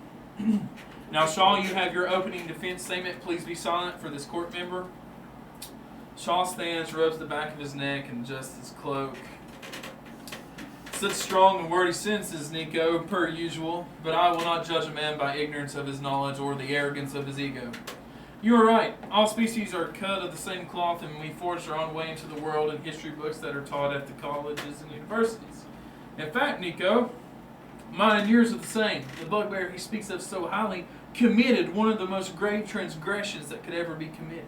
Now, Shaw, you have your opening defense statement. Please be silent for this court member. Shaw stands, rubs the back of his neck, and adjusts his cloak. Such strong and wordy sentences, Nico, per usual, but I will not judge a man by ignorance of his knowledge or the arrogance of his ego. You are right. All species are cut of the same cloth, and we forge our own way into the world in history books that are taught at the colleges and universities. In fact, Nico, mine and yours are the same. The bugbear he speaks of so highly committed one of the most grave transgressions that could ever be committed.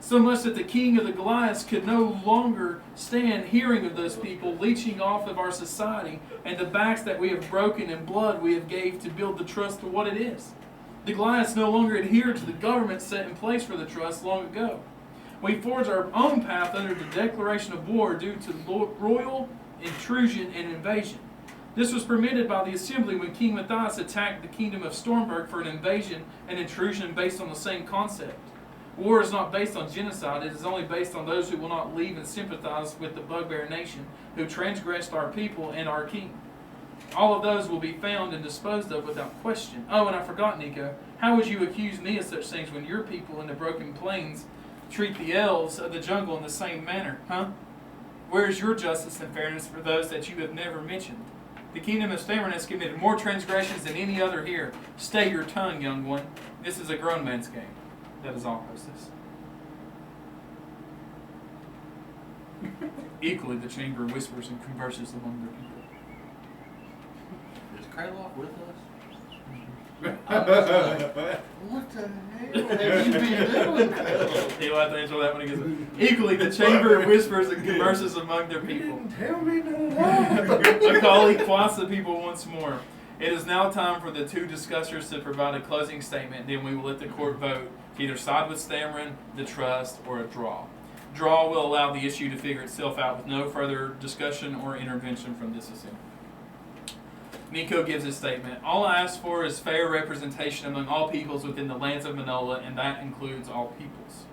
So much that the king of the Goliaths could no longer stand hearing of those people leeching off of our society and the backs that we have broken and blood we have gave to build the trust to what it is. The Goliaths no longer adhere to the government set in place for the trust long ago. We forge our own path under the declaration of war due to royal intrusion and invasion. This was permitted by the assembly when King Matthias attacked the kingdom of Stormberg for an invasion and intrusion based on the same concept. War is not based on genocide, it is only based on those who will not leave and sympathize with the bugbear nation who transgressed our people and our king. All of those will be found and disposed of without question. Oh, and I forgot, Nico, how would you accuse me of such things when your people in the broken plains treat the elves of the jungle in the same manner, huh? Where is your justice and fairness for those that you have never mentioned? The kingdom of Stammer has committed more transgressions than any other here. Stay your tongue, young one. This is a grown man's game. That is all, hostess. Equally, the chamber whispers and converses among their people. Is Craeloth with us? I was like, what the hell have you been doing, Craeloth? He'll have to answer that when he gets it. Equally, the chamber whispers and converses among their people. Tell me no. Akali quiets the people once more. It is now time for the two discussers to provide a closing statement, then we will let the court vote to either side with Stammerin, the trust, or a draw. Draw will allow the issue to figure itself out with no further discussion or intervention from this assembly. Nico gives his statement. All I ask for is fair representation among all peoples within the lands of Manola, and that includes all peoples.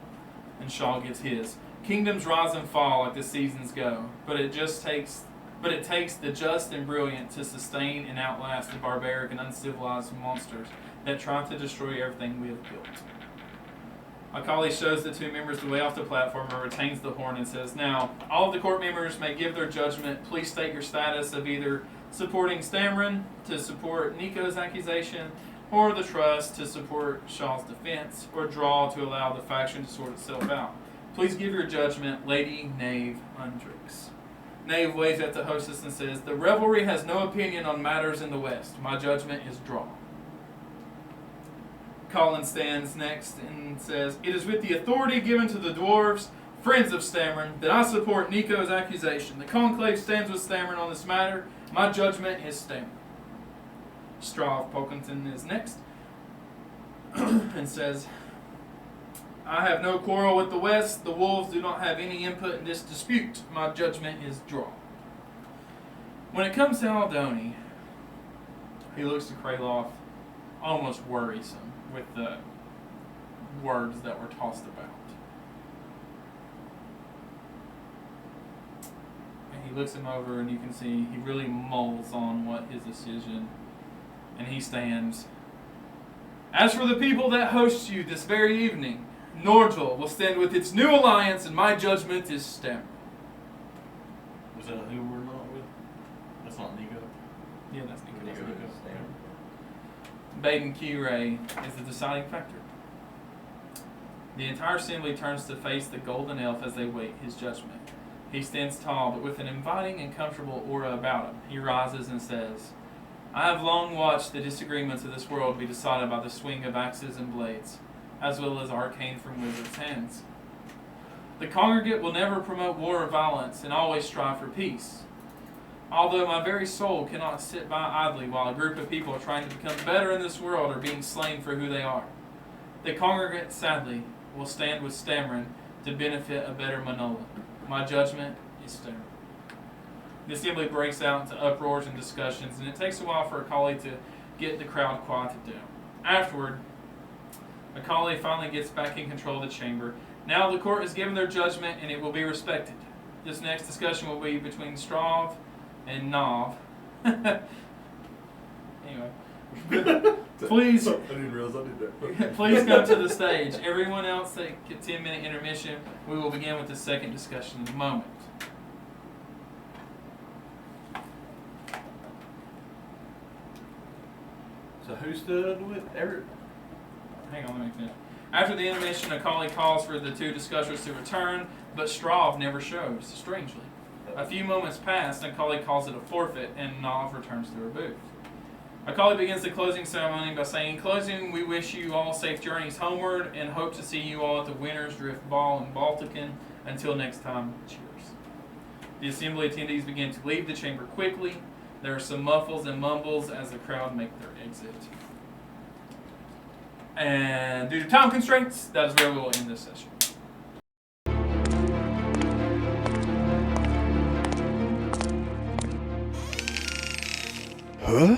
And Shaw gives his. Kingdoms rise and fall like the seasons go, but it takes the just and brilliant to sustain and outlast the barbaric and uncivilized monsters that try to destroy everything we have built. Akali shows the two members the way off the platform and retains the horn and says, now, all of the court members may give their judgment. Please state your status of either supporting Stammerin to support Nico's accusation, or the trust to support Shaw's defense, or draw to allow the faction to sort itself out. Please give your judgment, Lady Knave Undrix. Knave waves at the hostess and says, the revelry has no opinion on matters in the West. My judgment is draw. Colin stands next and says, "It is with the authority given to the dwarves, friends of Stamrin, that I support Nico's accusation. The conclave stands with Stamrin on this matter. My judgment is Stamrin." Strav Pilkington is next and says, "I have no quarrel with the West. The wolves do not have any input in this dispute. My judgment is draw." When it comes to Aldoni, he looks to Craeloth, almost worrisome with the words that were tossed about. And he looks him over, and you can see he really mulls on what his decision, and he stands. "As for the people that hosts you this very evening, Nordville will stand with its new alliance, and my judgment is Stamrin." Was that who we're not with? That's not Nico. Yeah, that's Nico. Nico. Baden Kire is the deciding factor. The entire assembly turns to face the golden elf as they wait his judgment. He stands tall, but with an inviting and comfortable aura about him. He rises and says, "I have long watched the disagreements of this world be decided by the swing of axes and blades, as well as arcane from wizards' hands. The congregate will never promote war or violence, and always strive for peace. Although my very soul cannot sit by idly while a group of people trying to become better in this world are being slain for who they are. The congregate, sadly, will stand with Stamrin to benefit a better Manola. My judgment is Stamrin." The assembly breaks out into uproars and discussions, and it takes a while for Akali to get the crowd quieted down. Afterward, Akali finally gets back in control of the chamber. Now the court has given their judgment, and it will be respected. This next discussion will be between Strav and Nav. Anyway, please, I didn't realize I did that. please come to the stage. Everyone else take a 10-minute intermission. We will begin with the second discussion in a moment. So who stood with Eric? Hang on, let me finish. After the intermission, Akali calls for the two discussers to return, but Strav never shows, strangely. A few moments pass, and Akali calls it a forfeit, and Nav returns to her booth. Akali begins the closing ceremony by saying, "In closing, we wish you all safe journeys homeward, and hope to see you all at the Winter's Drift Ball in Baltican. Until next time, cheers." The assembly attendees begin to leave the chamber quickly. There are some muffles and mumbles as the crowd make their exit. And due to time constraints, that is where we will end this session. Huh?